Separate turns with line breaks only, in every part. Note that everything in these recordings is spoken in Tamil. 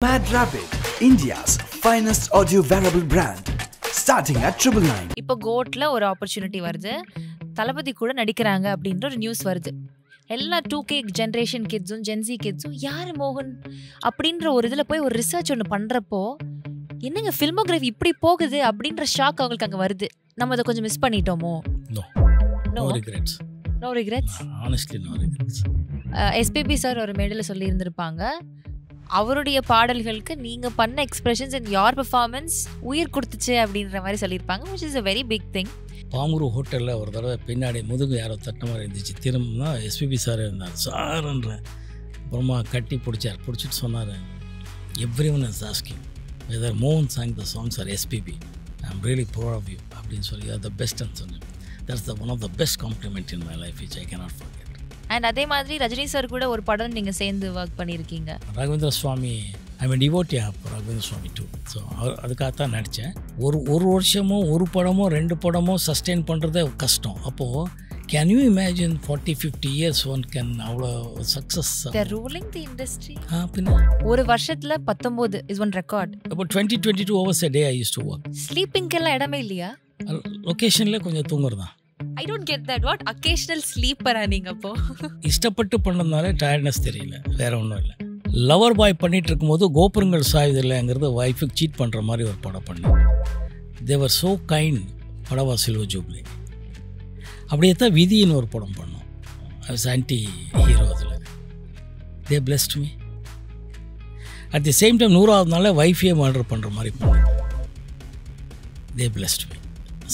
Mad Rabbit, India's finest audio wearable brand, starting at 999.
இப்போ கோட்ல ஒரு ஆப்பர்ச்சுனிட்டி வருது, தளபதி கூட நடிக்கிறாங்க அப்படின்ற ஒரு நியூஸ் வருது. எல்லா 2K ஜென்ரேஷன் கிட்ஸும் ஜென்சி கிட்ஸும் யார் மோகன் அப்படின்ற ஒரு இதில் போய் ஒரு ரிசர்ச் ஒன்று பண்ணுறப்போ என்னங்க ஃபில்மோகிராஃபி இப்படி போகுது அப்படின்ற ஷாக் அவங்களுக்கு அங்கே வருது. நம்ம அதை கொஞ்சம் மிஸ் பண்ணிட்டோமோ?
No regrets.
No regrets?
Honestly, no regrets.
SPB sir ஒரு மேடையில் சொல்லியிருந்திருப்பாங்க, அவருடைய பாடல்களுக்கு நீங்கள் பண்ண எக்ஸ்பிரஷன்ஸ் அண்ட் யார் பெர்ஃபார்மன்ஸ் உயிர் கொடுத்துச்சு அப்படின்ற மாதிரி சொல்லியிருப்பாங்க, which is a very big thing.
பாமூர் ஹோட்டலில் ஒரு தடவை பின்னாடி முதுகு யாரோ தட்ட மாதிரி இருந்துச்சு. திரும்பினா எஸ்பிபி சார் இருந்தார். சார்ன்ற அப்புறமா கட்டி பிடிச்சிட்டு சொன்னார், everyone is asking whether மோகன் sang the songs or SPB, I am really proud of you அப்படின்னு சொல்லி அது த பெஸ்ட்னு சொன்னேன். That's one of the best compliment in my life which I cannot forget.
And அதே மாதிரி ரஜினி சார் கூட ஒரு படம் நீங்கள் சேர்ந்து ஒர்க் பண்ணியிருக்கீங்க.
Raghavendra Swami, I mean devotee of Raghavendra Swami too. So அதுக்காகத்தான் நடித்தேன். ஒரு வருஷமோ ஒரு படமோ 2 படமோ சஸ்டெயின் பண்ணுறதே கஷ்டம். அப்போது can you imagine 40-50 years one can அவ்வளோ சக்ஸஸ்
ரூலிங் தி இண்டஸ்ட்ரி.
பின்ன
ஒரு வருஷத்தில் 19 இஸ் ஒன் ரெக்கார்ட்.
இப்போ 20-22 hours a day I used to work.
ஸ்லீப்பிங்கெல்லாம் இடமே இல்லையா?
லொக்கேஷனில் கொஞ்சம் தூங்குறது தான்.
I don't get that. What occasional ஸ்லீப்பரா நீங்கள்? அப்போ
இஷ்டப்பட்டு பண்ணதுனால டயர்ட்னஸ் தெரியல, வேற ஒன்றும் இல்லை. லவர் பாய் பண்ணிட்டு இருக்கும்போது கோபுரங்கள் சாயுதில்லைங்கிறது ஒய்ஃபுக்கு சீட் பண்ணுற மாதிரி ஒரு படம் பண்ணேன். They were so kind. படவா சில்வர் ஜூப்ளி. அப்படியே தான் விதின்னு ஒரு படம் பண்ணோம். Anti hero. அதில் they blessed me. At the same time 100வது நாள் ஒய்ஃபையே மர்டர் பண்ணுற மாதிரி பண்ணேன். They blessed me.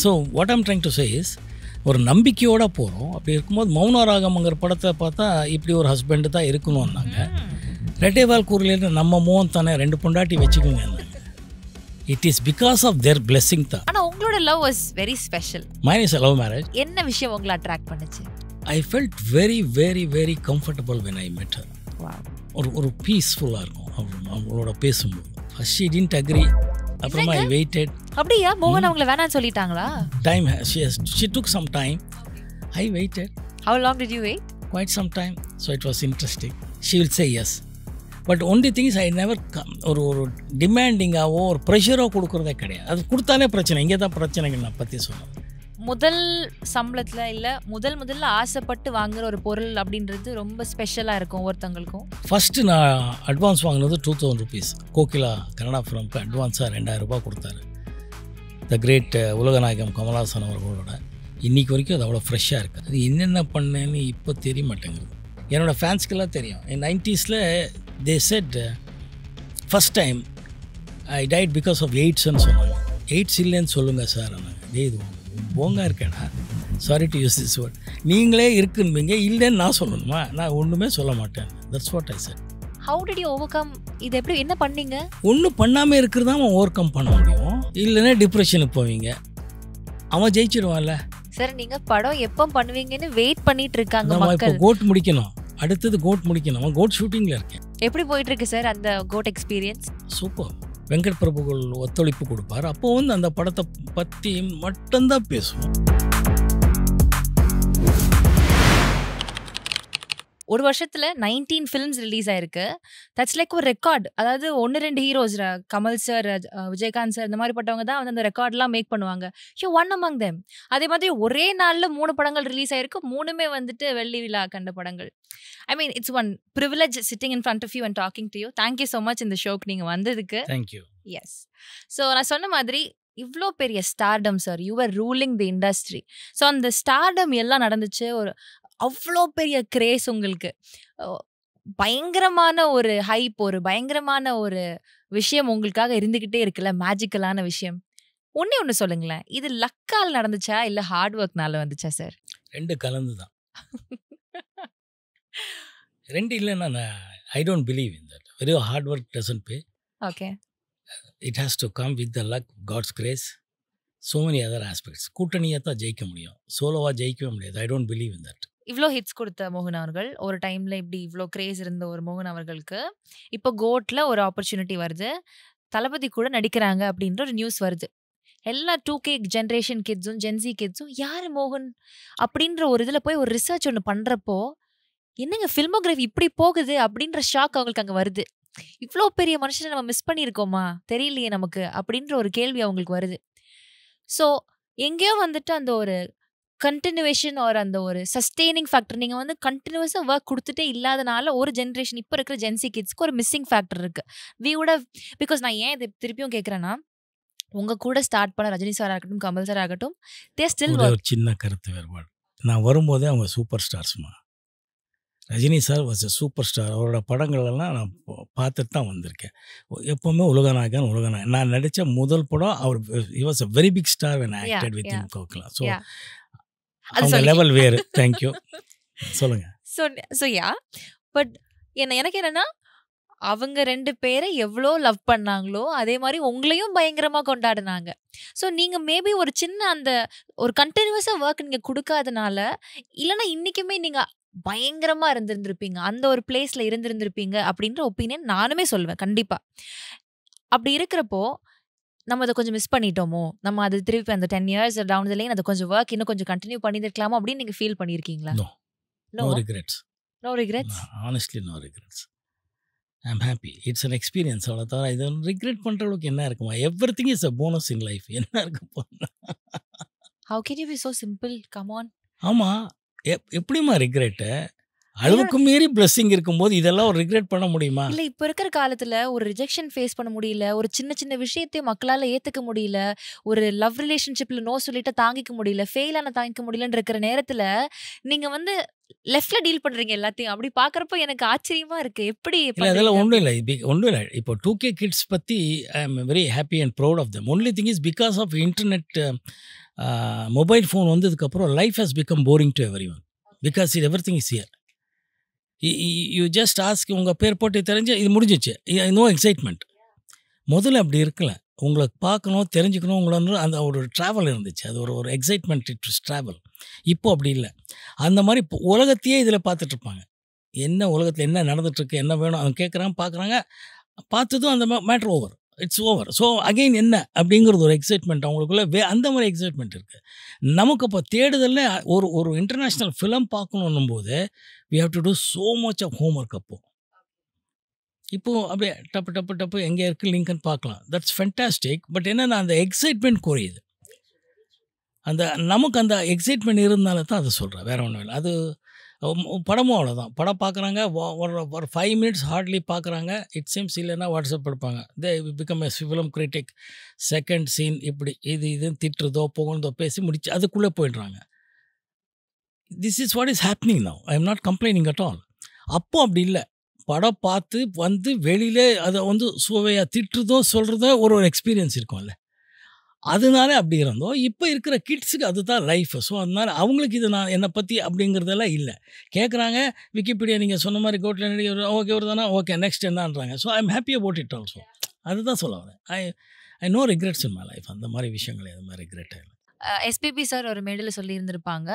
So what I'm trying to say is, ஒரு நம்பிக்கையோடு போகிறோம். அப்படி இருக்கும்போது மௌனராகம்ங்கிற படத்தை பார்த்தா இப்படி ஒரு ஹஸ்பண்டு தான் இருக்கணும்னாங்க. ரெட்டைவால் கூறிலேருந்து நம்ம மோகன் தானே 2 பொண்டாட்டி வச்சுக்கோங்க. It is because of their blessing தான்.
ஆனால் உங்களோட love was very special.
Mine is a love marriage.
என்ன விஷயம் உங்களை அட்ராக்ட் பண்ணுச்சு?
I felt very very very comfortable when I met her. ஒரு பீஸ்ஃபுல்லாக இருக்கும் அவங்களோட பேசும்போது. First she didn't agree. அப்புறமா ஐ வெயிட்டட்.
அப்படியா? மோகன் அவங்கள வேணாம்னு சொல்லிட்டாங்களா?
Time she took some time. I waited.
How long did you wait?
Quite some time. So it was interesting. She will say yes. But only thing is I never ஒரு டிமாண்டிங்காவோ ஒரு ப்ரெஷரோ கொடுக்குறதே கிடையாது. அது கொடுத்தாலே பிரச்சனை. இங்கே தான் பிரச்சனைகள் நான் பற்றி சொன்னேன்.
முதல் சம்பளத்தில் இல்லை முதல்ல ஆசைப்பட்டு வாங்குற ஒரு பொருள் அப்படின்றது ரொம்ப ஸ்பெஷலாக இருக்கும் ஒவ்வொருத்தங்களுக்கும். ஃபஸ்ட்டு
நான் அட்வான்ஸ் வாங்கினது 2000 rupees. கோகிலா கனடா ஃபிலிம்க்கு அட்வான்ஸாக 2000 ரூபாய் கொடுத்தாரு. த கிரேட் உலகநாயகம் கமல்ஹாசன் அவர்களோட. இன்றைக்கி வரைக்கும் அது அவ்வளோ ஃப்ரெஷ்ஷாக இருக்குது. அது என்னென்ன பண்ணேன்னு இப்போ தெரிய மாட்டேங்குது. என்னோடய ஃபேன்ஸ்க்கெல்லாம் தெரியும். 90s they said first time I died because of எய்ட்ஸ்ன்னு சொன்னாங்க. எய்ட்ஸ் இல்லைன்னு சொல்லுங்கள் சார். இது போங்க இருக்கேனா, sorry to use this word. நீங்களே இருக்குன்னு இல்லைன்னு நான் சொல்லணுமா? நான் ஒன்றுமே சொல்ல மாட்டேன். That's what I said.
How did you overcome? இது எப்படி என்ன பண்ணீங்க?
ஒன்றும் பண்ணாமல் இருக்கிறது தான் அவன் ஓவர் கம் பண்ண முடியும். இல்லைன்னா டிப்ரெஷனுக்கு போவீங்க. அவன் ஜெயிச்சிடுவான்ல.
சார் நீங்கள் படம் எப்போ பண்ணுவீங்கன்னு வெயிட் பண்ணிட்டு இருக்காங்க
மக்கள்.
மக்கள்.
இப்போ கோட் முடிக்கணும், அடுத்தது கோட் முடிக்கணும். அவன் கோட் ஷூட்டிங்கில் இருக்கேன்.
எப்படி போயிட்டு இருக்கு சார் அந்த கோட் எக்ஸ்பீரியன்ஸ்?
சூப்பர். வெங்கட் பிரபுகள் ஒத்துழைப்பு கொடுப்பார். அப்போ அந்த படத்தை பற்றி மட்டும்தான் பேசுவோம்.
ஒரு வருஷத்தில் 19 ஃபிலிம்ஸ் ரிலீஸ் ஆயிருக்கு. தட்ஸ் லைக் ஒரு ரெக்கார்ட். அதாவது 1-2 heroes, Kamal sir, Vijayakanth sir, இந்த மாதிரி பட்டவங்க தான் அந்த ரெக்கார்ட்லாம் மேக் பண்ணுவாங்க. You one among them. அதே மாதிரி ஒரே நாளில் 3 படங்கள் ரிலீஸ் ஆயிருக்கு. 3மே வெள்ளி விழா கண்ட படங்கள். I mean it's one privilege sitting in front of you and talking to you. Thank you so much இந்த ஷோக்கு நீங்கள் வந்ததுக்கு.
தேங்க்யூ.
எஸ். ஸோ நான் சொன்ன மாதிரி இவ்வளோ பெரிய stardom sir, you are ruling the industry. So அந்த ஸ்டார்டம் எல்லாம் நடந்துச்சு. அவ்வளோ பெரிய கிரேஸ் உங்களுக்கு, பயங்கரமான ஒரு ஹைப், ஒரு பயங்கரமான ஒரு விஷயம் உங்களுக்காக இருந்துக்கிட்டே இருக்குல்ல, மேஜிக்கலான விஷயம். ஒன்று சொல்லுங்களேன், இது லக்கால் நடந்துச்சா இல்லை ஹார்ட் ஒர்க்னால வந்துச்சா சார்?
2 கலந்து தான். 2 இல்லைன்னா நான் I don't believe in that. Very hard work doesn't pay.
Okay.
It has to come with the luck, God's grace, so many other aspects. கூட்டணியை தான் ஜெயிக்க முடியும், சோலோவாக ஜெயிக்கவே முடியாது. ஐ டோன்ட் பிலீவ் இன் தட்.
இவ்வளோ ஹிட்ஸ் கொடுத்த மோகன் அவர்கள், ஒரு டைமில் இப்படி இவ்வளோ கிரேஸ் இருந்த ஒரு மோகன் அவர்களுக்கு இப்போ கோட்டில் ஒரு ஆப்பர்ச்சுனிட்டி வருது, தளபதி கூட நடிக்கிறாங்க அப்படின்ற ஒரு நியூஸ் வருது. எல்லா 2K ஜென்ரேஷன் கிட்ஸும் ஜென்சி கிட்ஸும் யார் மோகன் அப்படின்ற ஒரு இதில் போய் ஒரு ரிசர்ச் ஒன்று பண்ணுறப்போ என்னங்க ஃபில்மோகிராஃபி இப்படி போகுது அப்படின்ற ஷாக் அவங்களுக்கு அங்கே வருது. இவ்ளோ பெரிய மனுஷன நம்ம மிஸ் பண்ணியிருக்கோமா? தெரியலையே நமக்கு அப்படின்ற ஒரு கேள்வி அவங்களுக்கு வருது. ஸோ எங்கேயோ வந்துட்டு அந்த ஒரு கன்டினியூவேஷன் ஆர் அந்த ஒரு சஸ்டெய்னிங் ஃபேக்டர் நீங்க வந்து கன்டினியூஸா வொர்க் குடுத்துட்டே இல்லாதனால ஒரு ஜெனரேஷன் இப்ப இருக்கிற ஜென்சி கிட்ஸ்க்கு ஒரு மிஸ்ஸிங் ஃபேக்டர் இருக்கு. வி வுட் ஹவ் பிகாஸ் நான் ஏன் இத திருப்பியும் கேட்கிறேன்னா, உங்க கூட ஸ்டார்ட் பண்ண ரஜினி சார் ஆகட்டும், கமல் சார் ஆகட்டும், தே ஸ்டில்
ஒரே
வொர்க்.
ஒரு சின்ன கருத்து வேறுபாடு. நான் வரும்போதே அவங்க சூப்பர் ஸ்டார்ஸ்மா. Rajini sir was a super star. அவரோட படங்கள் எல்லாம் நான் பார்த்துட்டு தான் வந்திருக்கேன். எப்பவுமே உலகநாயகன் உலகநாயகன். நான் நடித்த முதல் படம் அவர் he was a very big star when I acted with him Kokila. So
அது
அவங்க
சொல்லி
லெவல் வேறு. தேங்க்யூ. சொல்லுங்க.
ஸோ யா பட் எனக்கு என்னன்னா, அவங்க 2 பேரை எவ்வளோ லவ் பண்ணாங்களோ, அதே மாரி உங்களையும் பயங்கரமா கொண்டாடுனாங்க. ஸோ நீங்க மேபி ஒரு சின்ன அந்த ஒரு கன்டினியூஸா வொர்க் நீங்க குடுக்காதனால, இல்லன்னா இன்னைக்குமே நீங்க பயங்கரமா இருந்திருந்திருப்பீங்க. அந்த ஒரு பிளேஸ்ல இருந்திருந்திருப்பீங்க அப்படின்ற ஒப்பீனியன் நானுமே சொல்வேன் கண்டிப்பா. அப்படி இருக்கிறப்போ, நம்ம அத கொஞ்சம் மிஸ் பண்ணிட்டோமோ? நம்ம அது திருப்பி அந்த 10 இயர்ஸ் டவுன் தி லைன் அத கொஞ்சம் வொர்க் இன்னும் கொஞ்சம் கன்டின்யூ பண்ணியிருக்கலாமோ அப்படின்னு நீங்க ஃபீல் பண்ணியிருக்கீங்களா?
No.
No.
No regrets.
No regrets.
Honestly no regrets. I am happy. It's an experience. அவ்வளோ தவிர இது ரிக்ரெட் பண்ணுற அளவுக்கு என்ன இருக்குமா? Everything is a bonus in life. என்ன இருக்க போகுது?
How can you be so simple? Come on.
ஆமாம். எப்படிம்மா ரிக்ரெட்டு? அளவுக்கு மீறி பிளெஸ்ஸிங் இருக்கும்போது இதெல்லாம் ஒரு ரிக்ரெட் பண்ண முடியுமா?
இல்ல இப்ப இருக்கிற காலத்துல ஒரு ரிஜெக்ஷன் ஃபேஸ் பண்ண முடியல. ஒரு சின்ன சின்ன விஷயத்தையும் மக்களால ஏத்துக்க முடியல. ஒரு லவ் ரிலேஷன்ஷிப்ல நோ சொல்லிட்டு தாங்கிக்க முடியல. ஃபெயில் ஆன தாங்கிக்க முடியலன்னு இருக்கிற நேரத்துல நீங்க வந்து லெஃப்ட்ல டீல் பண்றீங்க எல்லாத்தையும். அப்படி பார்க்கறப்போ எனக்கு ஆச்சரியமா இருக்கு. எப்படி
இல்லை அதெல்லாம் ஒன்றும் இல்லை. ஒன்றும் இல்லை. இப்போ 2K கிட்ஸ் பற்றி I am very happy and proud of them. Only thing is because of internet mobile phone வந்ததுக்கப்புறம் life has become boring to everyone. Because இது everything is here. You just ask உங்கள் பேர் போட்டு தெரிஞ்சு இது முடிஞ்சிச்சு. No excitement. முதல்ல அப்படி இருக்கல. உங்களை பார்க்கணும் தெரிஞ்சுக்கணும் உங்களை அந்த ஒரு ட்ராவல் இருந்துச்சு. அது ஒரு எக்ஸைட்மெண்ட் இட் ட்ராவல். இப்போ அப்படி இல்லை. அந்த மாதிரி இப்போ உலகத்தையே இதில் பார்த்துட்ருப்பாங்க. என்ன உலகத்தில் என்ன நடந்துகிட்ருக்கு என்ன வேணும் அவங்க கேட்குறாங்க பார்க்குறாங்க. பார்த்ததும் அந்த matter over. It's over. So again என்ன அப்படிங்கிறது ஒரு எக்ஸைட்மெண்ட் அவங்களுக்குள்ள அந்த மாதிரி எக்ஸைட்மெண்ட் இருக்குது. நமக்கு இப்போ தேடுதலில் ஒரு இன்டர்நேஷ்னல் ஃபிலிம் பார்க்கணும் போது we have to do so much of homework அப்போ. இப்போது அப்படியே டப்பு டப்பு டப்பு எங்கே இருக்குது லிங்க்னு பார்க்கலாம். That's fantastic. பட் என்னென்னா அந்த எக்ஸைட்மெண்ட் குறையுது. அந்த நமக்கு அந்த எக்ஸைட்மெண்ட் இருந்தால தான் அதை சொல்கிறேன். வேறு ஒன்றும் இல்லை. அது படமும் அவ்வளோதான். படம் பார்க்குறாங்க ஒரு 5 மினிட்ஸ் ஹார்ட்லி பார்க்குறாங்க. இட் சீம்ஸ் இல்லைன்னா வாட்ஸ்அப் எடுப்பாங்க. They become a film critic. Second scene இப்படி இதுன்னு திட்டுறதோ புகழ்ந்தோ பேசி முடிச்சு அதுக்குள்ளே போயிடுறாங்க. This is what is happening now. I am not complaining at all. அப்போ அப்படி இல்லை. படம் பார்த்து வந்து வெளியிலே அதை வந்து சுவையாக திட்டுறதோ சொல்கிறதோ ஒரு எக்ஸ்பீரியன்ஸ் இருக்கும்ல. அதனால அப்படி இருந்தோம். இப்போ இருக்கிற கிட்ஸுக்கு அதுதான் லைஃப். ஸோ அதனால் அவங்களுக்கு இது நான் என்னை பற்றி அப்படிங்கிறதெல்லாம் இல்லை. கேட்குறாங்க விக்கிபீடியா நீங்கள் சொன்ன மாதிரி கோட்டில் நடிகர் ஓகே ஒரு தானே ஓகே நெக்ஸ்ட் என்னன்றாங்க. So I am happy about it also. அதுதான் சொல்ல வரேன். I no regrets in my life. அந்த மாதிரி விஷயங்கள் எது மாதிரி ரிக்ரெட் இல்லை.
எஸ்பிபி சார் ஒரு மேடையில் சொல்லியிருந்திருப்பாங்க,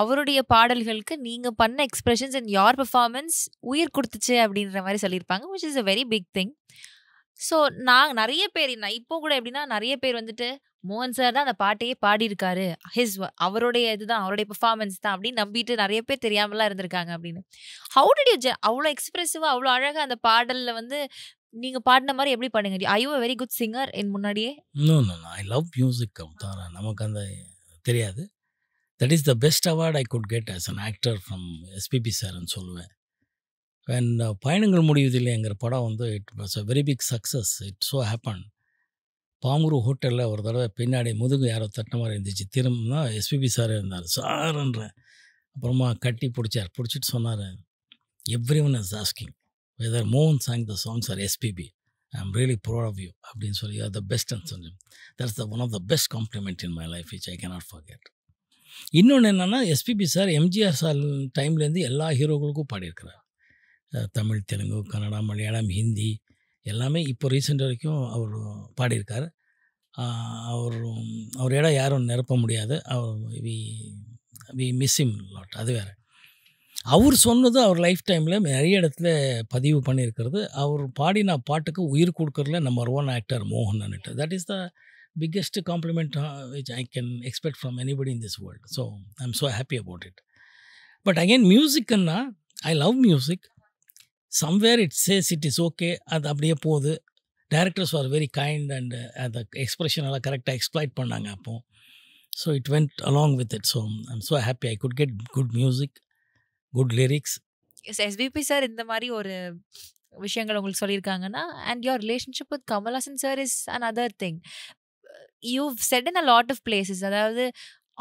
அவருடைய பாடல்களுக்கு நீங்க பண்ண எக்ஸ்பிரஷன்ஸ் அண்ட் யோர் பெர்ஃபார்மன்ஸ் உயிர் கொடுத்துச்சு அப்படின்ற மாதிரி சொல்லியிருப்பாங்க. Which is a very big thing. So நான் நிறைய பேர் இப்போ கூட எப்படின்னா நிறைய பேர் வந்துட்டு மோகன் சார் தான் அந்த பாட்டையே பாடியிருக்காரு, அவருடைய இதுதான் அவருடைய பெர்ஃபார்மன்ஸ் தான் அப்படின்னு நம்பிட்டு நிறைய பேர் தெரியாமலாம் இருந்திருக்காங்க அப்படின்னு. ஹவு டிட் யூ அவ்வளோ எக்ஸ்பிரசிவா அவ்வளோ அழகாக அந்த பாடல்ல வந்து நீங்க பாடின மாதிரி எப்படி பண்ணுங்க? I you a very good singer என் முன்னாடியே?
No I love music. நமக்கு அந்த தெரியாது. That is the best award I could get as an actor from SPB சார்ன்னு சொல்லுவேன். when பயணங்கள் முடிவதில்லைங்கிற படம் வந்து it was a very big success. It so happen. பாமூர் ஹோட்டலில் ஒரு தடவை பின்னாடி முதுகு யாரோ தட்டின மாதிரி இருந்துச்சு. திரும்பினா எஸ்பிபி சார் இருந்தார். சார்ன்ற அப்புறமா கட்டி பிடிச்சிட்டு சொன்னார், everyone is asking whether மோகன் sang the songs or SPB. I am really proud of you அப்படின்னு சொல்லி த பெஸ்ட்னு சொல்லி that's the one of the best compliment in my life which I cannot forget. இன்னொன்று என்னென்னா எஸ்பிபி சார் எம்ஜிஆர் சார் டைம்லேருந்து எல்லா ஹீரோக்களுக்கும் பாடியிருக்கிறார். தமிழ், தெலுங்கு, கன்னடா, மலையாளம், ஹிந்தி எல்லாமே இப்போ ரீசெண்ட் வரைக்கும் அவர் பாடியிருக்கார். அவர் இடம் யாரும் நிரப்ப முடியாது. We miss him lot. அது வேறு. அவர் சொன்னது அவர் லைஃப் டைமில் நிறைய இடத்துல பதிவு பண்ணியிருக்கிறது. அவர் பாடின பாட்டுக்கு உயிர் கொடுக்கறதுல நம்பர் 1 ஆக்டர் மோகன்ட்டு. That is the biggest compliment which I can expect from anybody in this world. So I'm so happy about it. But again music I love music. Somewhere it says it is okay, அது அப்படியே போகுது. Directors are very kind and அந்த எக்ஸ்பிரஷன் எல்லாம் கரெக்டாக எக்ஸ்ப்ளாய்ட் பண்ணாங்க அப்போது. So it went along with it. So I'm so happy I could get good music, good lyrics.
SPB sir இந்த மாதிரி ஒரு விஷயங்கள் உங்களுக்கு சொல்லியிருக்காங்கன்னா, and your relationship with Kamal Haasan sir is another thing. You've said in a lot of places, அதாவது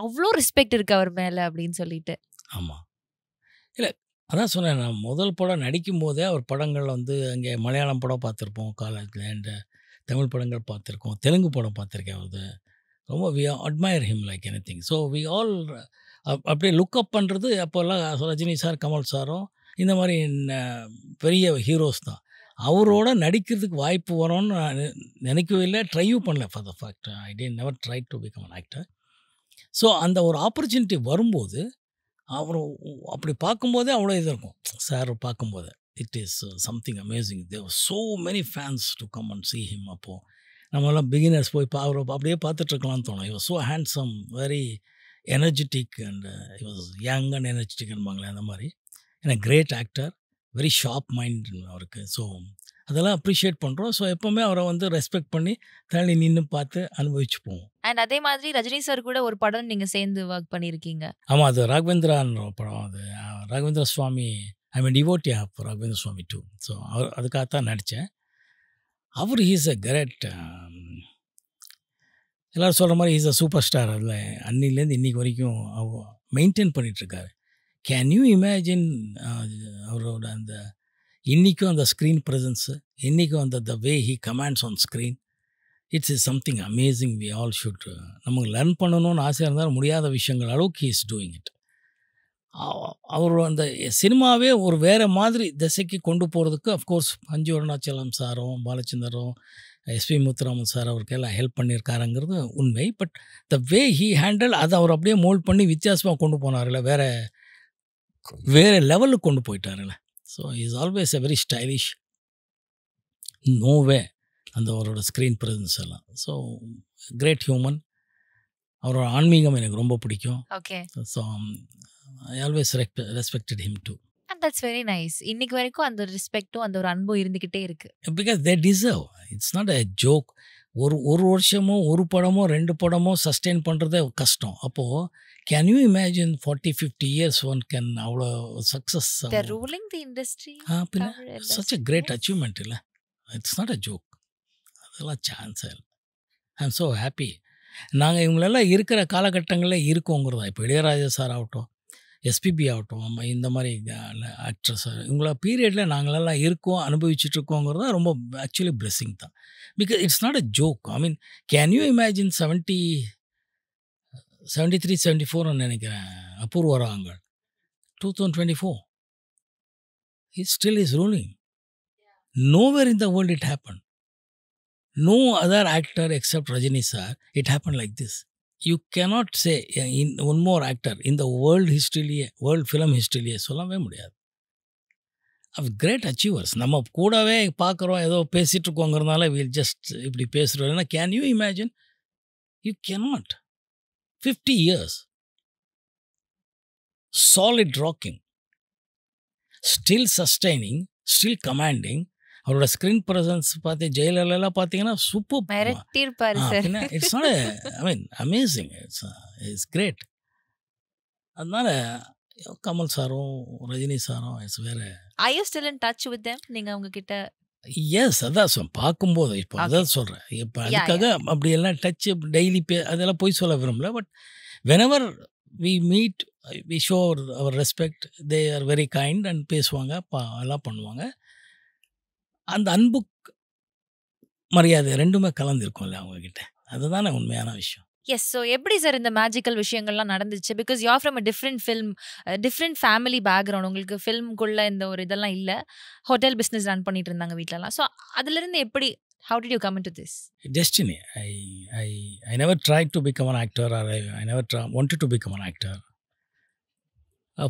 அவ்வளோ ரெஸ்பெக்ட் இருக்கு அவர் மேலே அப்படின்னு சொல்லிட்டு.
ஆமாம், இல்லை அதான் சொன்னேன், நான் முதல் படம் நடிக்கும் போதே அவர் படங்கள் வந்து அங்கே மலையாளம் படம் பார்த்துருப்போம் காலேஜில், அண்ட் தமிழ் படங்கள் பார்த்துருக்கோம், தெலுங்கு படம் பார்த்துருக்கேன். அது ரொம்ப we admire him like anything. So we all அப்படியே லுக் அப் பண்ணுறது அப்போல்லாம் ரஜினி சார், கமல் சாரும் இந்த மாதிரி பெரிய ஹீரோஸ் தான். அவரோட நடிக்கிறதுக்கு வாய்ப்பு வரும்னு நான் நினைக்கவே இல்லை, ட்ரையும் பண்ணல. For the fact I didn't never try to become an actor. So அந்த ஒரு ஆப்பர்ச்சுனிட்டி வரும்போது அவர் அப்படி பார்க்கும்போதே அவ்வளோ இது இருக்கும். சார் பார்க்கும்போது it is something amazing. There so many fans to come and see him. அப்போது நம்மளாம் பிகினர்ஸ் போய் அவரை அப்படியே பார்த்துட்ருக்கலாம்னு தோணும். he was so handsome, very energetic and he was young and energetic என்பாங்களே அந்த மாதிரி. ஏன்னா great actor, very sharp mind அவருக்கு. ஸோ அதெல்லாம் அப்ரிஷியேட் பண்ணுறோம். ஸோ எப்போவுமே அவரை வந்து ரெஸ்பெக்ட் பண்ணி தள்ளி நின்று பார்த்து அனுபவிச்சு போவோம்.
அண்ட் அதே மாதிரி ரஜினி சார் கூட ஒரு படம் நீங்கள் சேர்ந்து ஒர்க் பண்ணியிருக்கீங்க.
ஆமாம், அது ராகவேந்திரான்ற படம். அது Raghavendra Swami, I mean devotee of Raghavendra Swami 2. So அவர் அதுக்காகத்தான் நடித்தேன். அவர் ஹீஸ் அ கிரேட், எல்லோரும் சொல்கிற மாதிரி ஹீஸ் அ சூப்பர் ஸ்டார். அதில் அன்னிலேருந்து இன்றைக்கி வரைக்கும் மெயின்டைன் பண்ணிகிட்ருக்காரு. கேன் யூ இமேஜின் அவரோட அந்த இன்றைக்கும் அந்த ஸ்க்ரீன் ப்ரெசன்ஸு, இன்றைக்கும் அந்த the way he commands on screen, it's is something amazing. We all should நமக்கு லேர்ன் பண்ணணும்னு ஆசையாக இருந்தாலும் முடியாத விஷயங்கள் அளவுக்கு ஹீ இஸ் டூயிங் இட். அவர் அந்த சினிமாவே ஒரு வேறு மாதிரி திசைக்கு கொண்டு போகிறதுக்கு அஃப்கோர்ஸ் பஞ்சு அருணாச்சலம் சாரும் பாலச்சந்தரும் எஸ்பி முத்துராமன் சார் அவருக்கு எல்லாம் ஹெல்ப் பண்ணியிருக்காருங்கிறது உண்மை. But the way he handle அதை அவர் அப்படியே மோல்ட் பண்ணி வித்தியாசமாக கொண்டு போனார்ல, வேறு லெவலுக்கு கொண்டு போயிட்டாருல்ல. So is always a very stylish, no way அந்த அவரோட ஸ்க்ரீன் ப்ரெசன்ஸ் எல்லாம். So great human. அவரோட ஆன்மீகம் எனக்கு ரொம்ப பிடிக்கும்.
Okay.
So I always respected him too.
And that's very nice. இன்னைக்கு வரைக்கும் அந்த ரெஸ்பெக்டும் அந்த ஒரு அன்பும் இருந்துக்கிட்டே இருக்கு.
Because they deserve. It's not a joke. ஒரு வருஷமோ ஒரு படமோ 2 படமோ சஸ்டெயின் பண்ணுறதே கஷ்டம். அப்போது can you imagine 40-50 years one can அவ்வளோ சக்ஸஸ்.
ரூலிங் தி இண்டஸ்ட்ரி
பின்ன சச் எ கிரேட் அச்சீவ்மெண்ட் இல்லை. It's not a joke. அதெல்லாம் சான்ஸே இல்லை. ஐ எம் ஸோ ஹாப்பி. நாங்கள் இவங்களெல்லாம் இருக்கிற காலகட்டங்களில் இருக்கோங்கிறதா. இப்போ இளையராஜா சார் ஆகட்டும், எஸ்பிபி ஆகட்டும், இந்த மாதிரி ஆக்ட்ரஸ், இவங்கள பீரியடில் நாங்களெல்லாம் இருக்கோம், அனுபவிச்சுட்டு இருக்கோங்கிறது தான் ரொம்ப ஆக்சுவலி பிளெஸ்ஸிங் தான். Because it's not a joke. I mean can you imagine 73-74 நினைக்கிறேன் Apoorva Raagangal 2024 he still is ruling. Nowhere in the world it happened. No other actor except Rajini sir it happened like this. You cannot say in one more actor in the world film history சொல்லவே முடியாது. of great achievers. நம்ம கூடவே பார்க்குறோம், ஏதோ பேசிகிட்டு இருக்கோங்கிறதுனால we'll just இப்படி பேசுகிறோம். ஏன்னா can you imagine? You cannot. 50 years solid rocking, still sustaining, still commanding. அவரோட ஸ்க்ரீன் ப்ரெசன்ஸ் பார்த்து ஜெயிலெல்லாம் பார்த்தீங்கன்னா சூப்பர்
மிரட்டியிருப்பாரு sir.
It's not I mean amazing. It's great. அதனால கமல் சாரும் ரஜினி சாரும் இட்ஸ் வேறு.
Are you still in touch with them? நீங்கள் அவங்க கிட்ட?
எஸ், அதான் பார்க்கும்போது இப்போ அதான் சொல்கிறேன். இப்போ அதுக்காக அப்படியெல்லாம் டச் டெய்லி அதெல்லாம் போய் சொல்ல விரும்பல. But whenever we meet we show our respect. They are very kind and பேசுவாங்க, எல்லாம் பண்ணுவாங்க. அந்த அன்பு மரியாதை ரெண்டுமே கலந்துருக்கும்ல அவங்கக்கிட்ட. அதுதானே உண்மையான விஷயம்.
எஸ். ஸோ எப்படி சார் இந்த மேஜிக்கல் விஷயங்கள்லாம் நடந்துச்சு? Because you R from a different film, different family background. உங்களுக்கு ஃபில்ம்குள்ளே இந்த ஒரு இதெல்லாம் இல்லை. ஹோட்டல் பிஸ்னஸ் ரன் பண்ணிட்டு இருந்தாங்க வீட்டிலலாம். ஸோ அதுலேருந்து எப்படி, how did you come into this?
Destiny. I never tried to become an actor, or I never wanted to become an actor.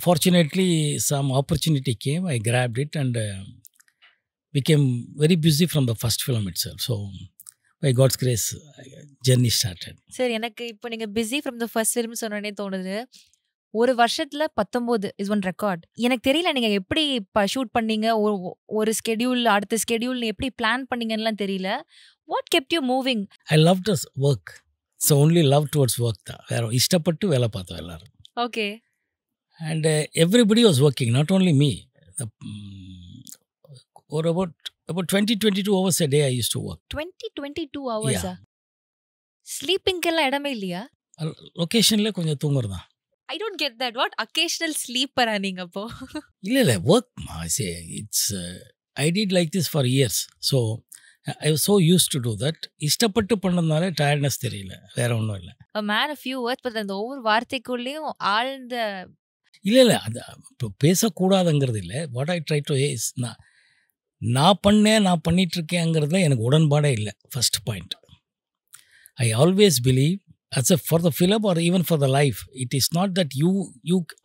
Fortunately, some opportunity came. I grabbed it and became very busy from the first film itself. So by God's grace, journey started.
Sir, எனக்கு இப்போ நீங்கள் busy from the first film சொன்னோடனே தோணுது, ஒரு வருஷத்துல 19 இஸ் ஒன் ரெக்கார்ட். எனக்கு தெரியல நீங்க எப்படி ஷூட் பண்ணீங்க, ஒரு ஸ்கெடியூல் அடுத்த ஸ்கெடியூல் எப்படி பிளான் பண்ணீங்கன்னுலாம் தெரியல. What kept you moving?
I love to work. So only love towards work தான். வேற இஷ்டப்பட்டு வேலை பார்த்தோம் எல்லாரும்.
Okay.
And everybody was working, not only me. ஒரு about 20-22 hours a day I used to work.
20-22 hours? ஸ்லீப்பிங்கெல்லாம் இடமே இல்லையா?
லொக்கேஷன்ல கொஞ்சம் தூங்குறதான்.
I don't get that. What occasional sleeper நீங்க அப்போ?
இல்ல work I say it's I did like this for years. So I was so used to do that. இஷ்டப்பட்டு பண்ணதுனால டயர்ட்னஸ் தெரியல, வேற ஒன்றும் இல்லை.
A man a few words, but அந்த ஒவ்வொரு வார்த்தைக்குள்ளேயும் ஆழ்ந்த
இல்லை அது இப்போ பேசக்கூடாதுங்கிறது இல்லை. What I try to is நான் பண்ணிட்டு இருக்கேங்கிறதுல எனக்கு உடன்பாடே இல்லை. First point, I always believe as a for the film or even for the life, it is not that you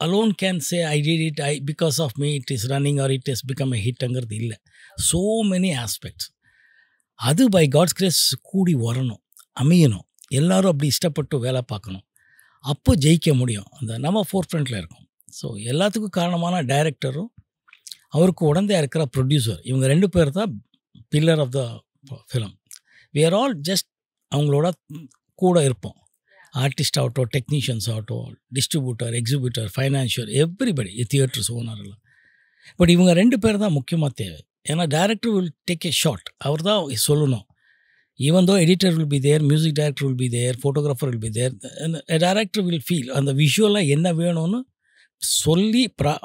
alone can say I did it, because of me it is running or it has become a hit அங்கிறது இல்லை. So many aspects. அது பை காட்ஸ் கிரேஸ் கூடி வரணும், அமையணும், எல்லாரும் அப்படி இஷ்டப்பட்டு வேலை பார்க்கணும், அப்போ ஜெயிக்க முடியும். அந்த நம்ம ஃபோர் ஃப்ரண்ட்டில் இருக்கும். ஸோ எல்லாத்துக்கும் காரணமான டைரக்டரும் அவருக்கு உடந்தையாக இருக்கிற ப்ரொடியூசர், இவங்க 2 பேர் தான் pillar of the film. We are all just அவங்களோட கூட இருப்போம். ஆர்டிஸ்ட் ஆகட்டும், டெக்னீஷியன்ஸ் ஆகட்டும், distributor, exhibitor, financier, everybody, theatres owner எல்லாம். பட் இவங்க 2 பேர் தான் முக்கியமாக தேவை. ஏன்னா director will take a shot, அவர் தான் சொல்லணும். Even though editor will be there, music director will be there, photographer will be there, director will feel அந்த விஷுவலாக என்ன வேணும்னு சொல்லி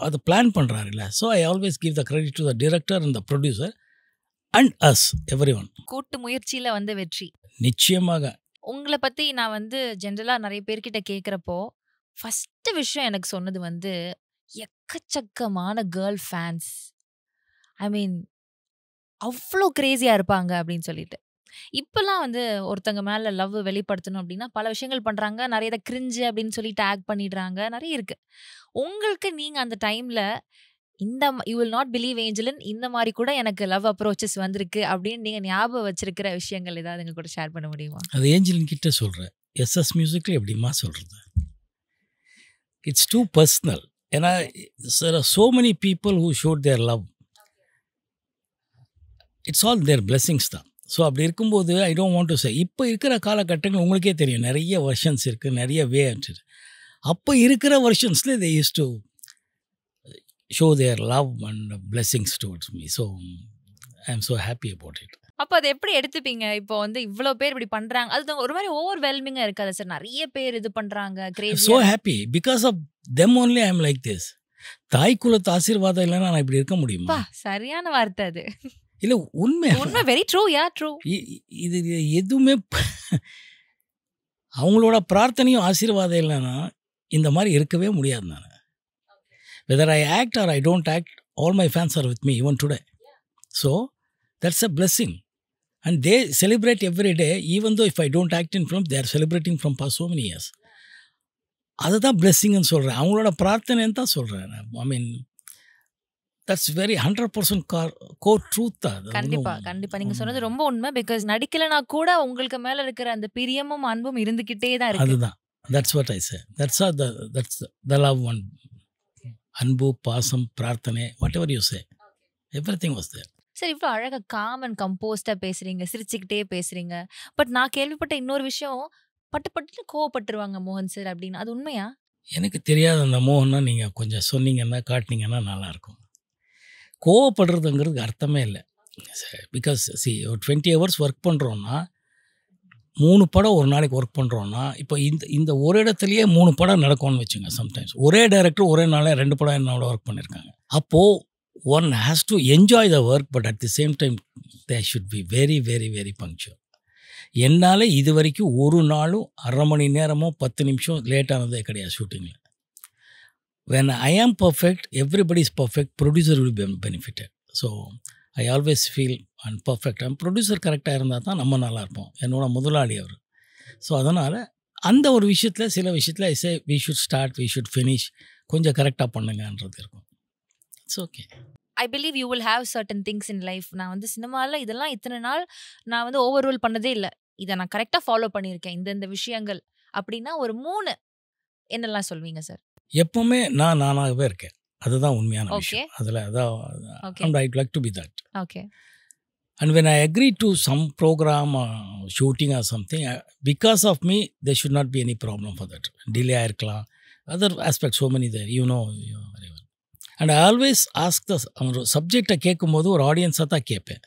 அதை பிளான் பண்ணுறாருல்ல. So I always give the credit to the director and the producer and us, everyone.
கூட்டு முயற்சியில் வெற்றி
நிச்சயமாக.
உங்களை பற்றி நான் ஜென்ரலாக நிறைய பேர்கிட்ட கேட்குறப்போ ஃபஸ்ட்டு விஷயம் எனக்கு சொன்னது எக்கச்சக்கமான கேர்ள் ஃபேன்ஸ். ஐ மீன் அவ்வளோ கிரேஸியாக இருப்பாங்க அப்படின்னு சொல்லிட்டு. இப்போல்லாம் ஒருத்தங்க மேலே லவ் வெளிப்படுத்தணும் அப்படின்னா பல விஷயங்கள் பண்ணுறாங்க. நிறைய இதை கிரிஞ்சு அப்படின்னு சொல்லி டேக் பண்ணிடுறாங்க, நிறைய இருக்குது. உங்களுக்கு நீங்கள் அந்த டைமில் you will not believe Angeline, இந்த மாதிரி கூட எனக்கு லவ் அப்ரோச்சஸ் வந்திருக்கு அப்படின்னு நீங்கள் ஞாபகம் வச்சிருக்கிற விஷயங்கள் ஏதாவது எங்க கூட ஷேர் பண்ண முடியுமா?
அது ஏஞ்சலின் கிட்ட சொல்கிறேன். எஸ்எஸ் மியூசிக்கில் எப்படிமா சொல்கிறது, இட்ஸ் டூ பர்சனல். ஏன்னா so many people who showed their love, it's all their blessings தான். ஸோ அப்படி இருக்கும்போது I don't want to say, இப்போ இருக்கிற காலகட்டங்கள் உங்களுக்கே தெரியும், நிறைய வெர்ஷன்ஸ் இருக்குது, நிறைய வே இருக்குது. அப்போ இருக்கிற வெர்ஷன்ஸில் they use to show their love and blessings towards me. So I am so happy about it.
அப்போ அதை எப்படி எடுத்துப்பீங்க? இப்போ இவ்வளோ பேர் இப்படி பண்ணுறாங்க, அது ஒரு மாதிரி ஓவர்வெல்மிங்காக இருக்காது சார்? நிறைய பேர் இது பண்ணுறாங்க, crazy.
So happy because of them only I am like this. தாய் குலத்து ஆசீர்வாதம் இல்லைன்னா நான் இப்படி இருக்க முடியுமா?
சரியான வார்த்தை அது.
இல்லை, உண்மை
வெரி ட்ரூ. யா ட்ரூ.
இது எதுவுமே அவங்களோட பிரார்த்தனையும் ஆசீர்வாதம் இல்லைன்னா இந்த மாதிரி இருக்கவே முடியாது. நான் whether I act or I don't act, all my fans are with me even today. So that's a blessing and they celebrate every day. Even though if I don't act in film, they are celebrating from past so many years. அதுதான் பிளெஸிங்னு சொல்கிறேன், அவங்களோட பிரார்த்தனைன்னு தான் சொல்கிறேன். ஐ மீன் that's very 100% core truth.
கண்டிப்பா கண்டிப்பா நீங்க சொன்னது ரொம்ப உண்மை. பிகாஸ் நடிக்கலனா கூட உங்களுக்கு மேல இருக்கிற அந்த பிரியமும் அன்பும் இருந்துகிட்டே தான் இருக்கு.
அதுதான், that's what I say. that's the love one. அன்பு, பாசம், பிரார்த்தனை, whatever you say, everything was there.
சரி, இவ்வளோ அழகாக காம் அண்ட் கம்போஸ்டாக பேசுறீங்க, சிரிச்சுக்கிட்டே பேசுறீங்க. பட் நான் கேள்விப்பட்ட இன்னொரு விஷயம், பட்டு கோவப்பட்டுருவாங்க மோகன் சார் அப்படின்னு, அது உண்மையா?
எனக்கு தெரியாத அந்த மோகன்னா நீங்கள் கொஞ்சம் சொன்னீங்கன்னா காட்டினீங்கன்னா நல்லாயிருக்கும். கோவப்படுறதுங்கிறதுக்கு அர்த்தமே இல்லை. பிகாஸ் ஒரு 20 hours ஒர்க் பண்ணுறோன்னா, 3 படம் ஒரு நாளைக்கு ஒர்க் பண்ணுறோன்னா, இப்போ இந்த ஒரு இடத்துலையே 3 படம் நடக்கும்னு வச்சுங்க. சம்டைம்ஸ் ஒரே டைரக்டர் ஒரே நாளில் 2 படம் என்னோட ஒர்க் பண்ணியிருக்காங்க. அப்போது one has to enjoy the work, but at the same time they should be very very very punctual. என்னால் இது வரைக்கும் ஒரு நாளும் 1/2 மணி நேரமோ 10 நிமிஷம் லேட் ஆனதே கிடையாது ஷூட்டிங்கில். when I am perfect, everybody is perfect, producer will be benefited. So I always feel perfect. Producer கரெக்டாக இருந்தால் தான் நம்ம நல்லா இருப்போம். என்னோட முதலாளி அவர். ஸோ அதனால் அந்த ஒரு விஷயத்தில், சில விஷயத்தில் ஐ சே we should start, we should finish, கொஞ்சம் கரெக்டாக பண்ணுங்கன்றது இருக்கும். It's okay.
I believe you will have certain things in life. நான் சினிமாவில் இதெல்லாம் இத்தனை நாள் நான் ஓவர் ரூல் பண்ணதே இல்லை, இதை நான் கரெக்டாக ஃபாலோ பண்ணியிருக்கேன், இந்த விஷயங்கள் அப்படின்னா ஒரு 3 என்னெல்லாம் சொல்வீங்க சார்?
எப்போவுமே நான் நானாகவே இருக்கேன். அதுதான் உண்மையான
ஓகே
விஷயம். அதில் அதான்
okay
and I'd like to be that.
Okay
And when I agree to some program or shooting or something, because of me, there should not be any problem for that. Delay ஆயிருக்கலாம். Other aspects, so many there, you know very well. And I always ask the சப்ஜெக்டை கேட்கும்போது ஒரு ஆடியன்ஸாக தான் கேட்பேன்.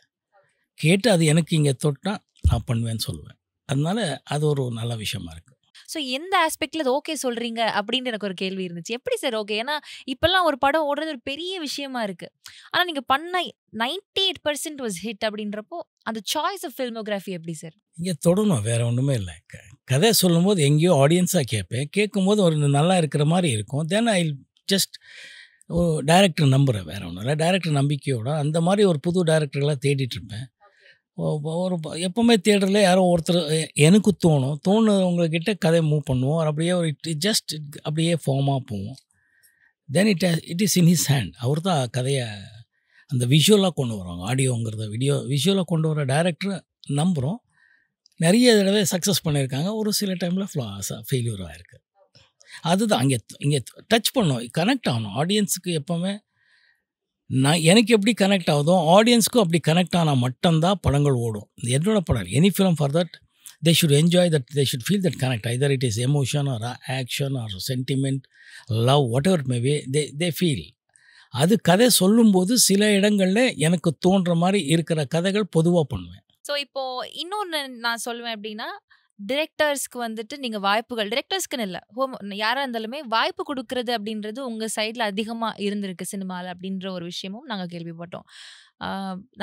கேட்டு அது எனக்கு இங்கே தொட்டா நான் பண்ணுவேன்னு சொல்லுவேன். அதனால அது ஒரு நல்ல விஷயமா இருக்குது.
ஸோ எந்த ஆஸ்பெக்ட்ல அது ஓகே சொல்றீங்க அப்படின்னு எனக்கு ஒரு கேள்வி இருந்துச்சு. எப்படி சார் ஓகே? ஏன்னா இப்பெல்லாம் ஒரு படம் ஓடுறது ஒரு பெரிய விஷயமா இருக்கு. ஆனா நீங்க பண்ண 98% வாஸ் ஹிட் அப்படின்றப்போ அந்த சாய்ஸ் ஆஃப் ஃபில்மோகிராஃபி எப்படி சார்?
இங்கே தொடணும், வேறு ஒன்றுமே இல்லை. கதை சொல்லும்போது எங்கேயோ ஆடியன்ஸாக கேட்பேன். கேட்கும்போது ஒரு நல்லா இருக்கிற மாதிரி இருக்கும். தென் ஐ ஜஸ்ட் டைரக்டர் நம்புகிறேன், வேறு ஒன்றும் இல்லை. டைரக்டர் நம்பிக்கையோட அந்த மாதிரி ஒரு புது டைரக்டர்களாக தேடிட்டுருப்பேன். ஒரு எப்போவுமே தேடரில் யாரோ ஒருத்தர் எனக்கு தோணுறவங்கக்கிட்ட கதை மூவ் பண்ணுவோம். அப்படியே ஒரு ஜஸ்ட் அப்படியே ஃபார்மாக போவோம். Then it is in his hand. அவர் தான் கதையை அந்த விஷுவலாக கொண்டு வராங்க. ஆடியோங்கிறத விஷுவலாக கொண்டு வர டைரக்டரை நம்புகிறோம். நிறைய தடவை சக்ஸஸ் பண்ணியிருக்காங்க. ஒரு சில டைமில் ஃபெயிலியர் ஆகிருக்கு. அதுதான் இங்கே டச் பண்ணோம், கனெக்ட் ஆகணும் ஆடியன்ஸுக்கு. எப்போவுமே எனக்கு எப்படி கனெக்ட் ஆகுதோ ஆடியன்ஸுக்கும் அப்படி கனெக்ட் ஆனால் மட்டும்தான் படங்கள் ஓடும். என்னோட படம் any film for that they should enjoy that, they should feel that connect, either it is emotion or action or sentiment, love, whatever it may be, they feel. அது கதை சொல்லும்போது சில இடங்களில் எனக்கு தோன்ற மாதிரி இருக்கிற கதைகள் பொதுவாக பண்ணுவேன்.
ஸோ இப்போ இன்னொன்று நான் சொல்லுவேன் எப்படின்னா, டிரெக்டர்ஸ்க்கு வந்துட்டு நீங்கள் வாய்ப்புகள், டிரெக்டர்ஸ்க்குன்னு இல்லை, யாராக இருந்தாலுமே வாய்ப்பு கொடுக்கறது அப்படின்றது உங்கள் சைடில் அதிகமாக இருந்திருக்கு சினிமாவில் அப்படின்ற ஒரு விஷயமும் நாங்கள் கேள்விப்பட்டோம்.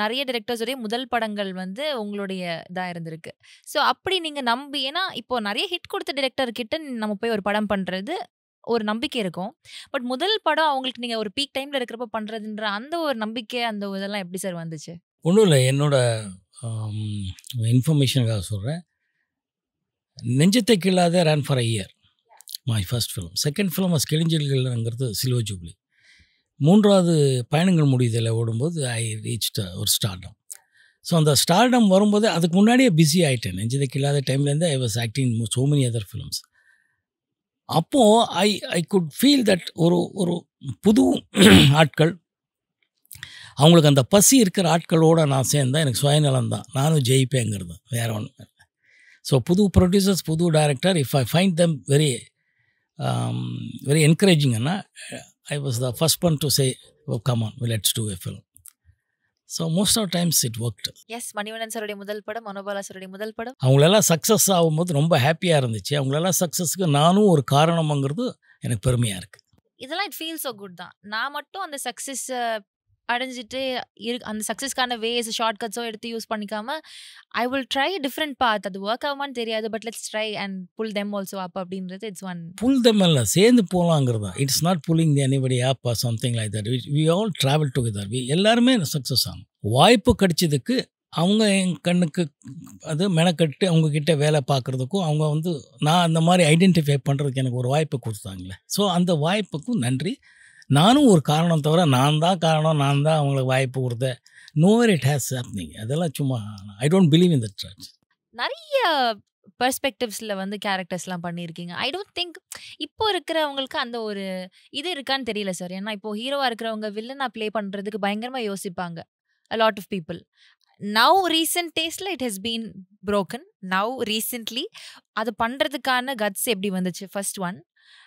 நிறைய டிரெக்டர்ஸோடைய முதல் படங்கள் வந்து உங்களுடைய இதாக இருந்திருக்கு. ஸோ அப்படி நீங்கள் நம்பி, ஏன்னா இப்போ நிறைய ஹிட் கொடுத்த டிரெக்டர்கிட்ட நம்ம போய் ஒரு படம் பண்ணுறது ஒரு நம்பிக்கை இருக்கும். பட் முதல் படம் அவங்களுக்கு நீங்கள் ஒரு பீக் டைமில் இருக்கிறப்ப பண்ணுறதுன்ற அந்த ஒரு நம்பிக்கை, அந்த இதெல்லாம் எப்படி சார் வந்துச்சு?
ஒன்றும் இல்லை, என்னோட இன்ஃபர்மேஷனுக்காக சொல்கிறேன். நெஞ்சத்தை கிள்ளாத run for a year my first film. Second film கிழிஞ்சல்கள்ங்கிறது சில்வர் ஜூப்ளி. மூன்றாவது பயணங்கள் முடியுதில் ஓடும்போது ஐ ரீச்ட் ஒரு ஸ்டார்டம். ஸோ அந்த ஸ்டார்டம் வரும்போது அதுக்கு முன்னாடியே பிஸி ஆகிட்டேன். நெஞ்சத்தை கிள்ளாத டைம்லேருந்து I was acting so many other films. அப்போது ஐ குட் ஃபீல் தட் ஒரு புது ஆட்கள், அவங்களுக்கு அந்த பசி இருக்கிற ஆட்களோடு நான் சேர்ந்தால் எனக்கு சுயநலம் தான், நானும் ஜெயிப்பேங்கிறது, வேறு ஒன்று. ஸோ புது ப்ரொடியூசர்ஸ், புது director, if I find them very என்கரேஜிங்னா I was the first one to say come on let's do a film. So most of times it worked.
Yes, Manivannan சாருடைய முதல் படம், மனோபாலா சாருடைய முதல் படம்,
அவங்களெல்லாம் சக்ஸஸ் ஆகும்போது ரொம்ப ஹாப்பியாக இருந்துச்சு. அவங்களெல்லாம் சக்ஸஸுக்கு நானும் ஒரு காரணம்ங்கிறது எனக்கு பெருமையாக இருக்குது.
இதெல்லாம் இட் ஃபீல் ஸோ குட் தான். நான் மட்டும் அந்த சக்ஸஸ் அடைஞ்சிட்டு அந்த சக்ஸஸ்க்கான வேஸ் ஷார்ட்கட்ஸோ எடுத்து யூஸ் பண்ணிக்காமல் I will try different path. அது ஒர்க் ஆகுமான்னு தெரியாது, but let's try and pull them also up அப்படின்றது இட்ஸ் ஒன்.
புல் தெம் இல்லை, சேர்ந்து போகலாங்கிறது. It's not pulling the anybody up or something like that. We all travel together. எல்லாருமே சக்ஸஸ் ஆகும். வாய்ப்பு கிடைச்சதுக்கு அவங்க என் கண்ணுக்கு அது மெனக்கட்டு அவங்கக்கிட்ட வேலை பார்க்குறதுக்கும், அவங்க வந்து நான் அந்த மாதிரி ஐடென்டிஃபை பண்ணுறதுக்கு எனக்கு ஒரு வாய்ப்பு கொடுத்தாங்களே. ஸோ அந்த வாய்ப்புக்கும் நன்றி. நானும் ஒரு காரணம் தவிர நான் தான் காரணம், நான் தான் அவங்களுக்கு வாய்ப்பு கொடுத்தேன். Nowhere it has happening. அதெல்லாம் சும்மா I don't believe in that trash.
நிறைய பெர்ஸ்பெக்டிவ்ஸில் வந்து கேரக்டர்ஸ்லாம் பண்ணியிருக்கீங்க. ஐ டோன்ட் திங்க் இப்போ இருக்கிறவங்களுக்கு அந்த ஒரு இது இருக்கான்னு தெரியல சார். ஏன்னா இப்போ ஹீரோவாக இருக்கிறவங்க வில்லனாக ப்ளே பண்ணுறதுக்கு பயங்கரமாக யோசிப்பாங்க a lot of people. Now recent daysல it has been broken. Now recently அது பண்ணுறதுக்கான கட்ஸ் எப்படி வந்துச்சு? First one.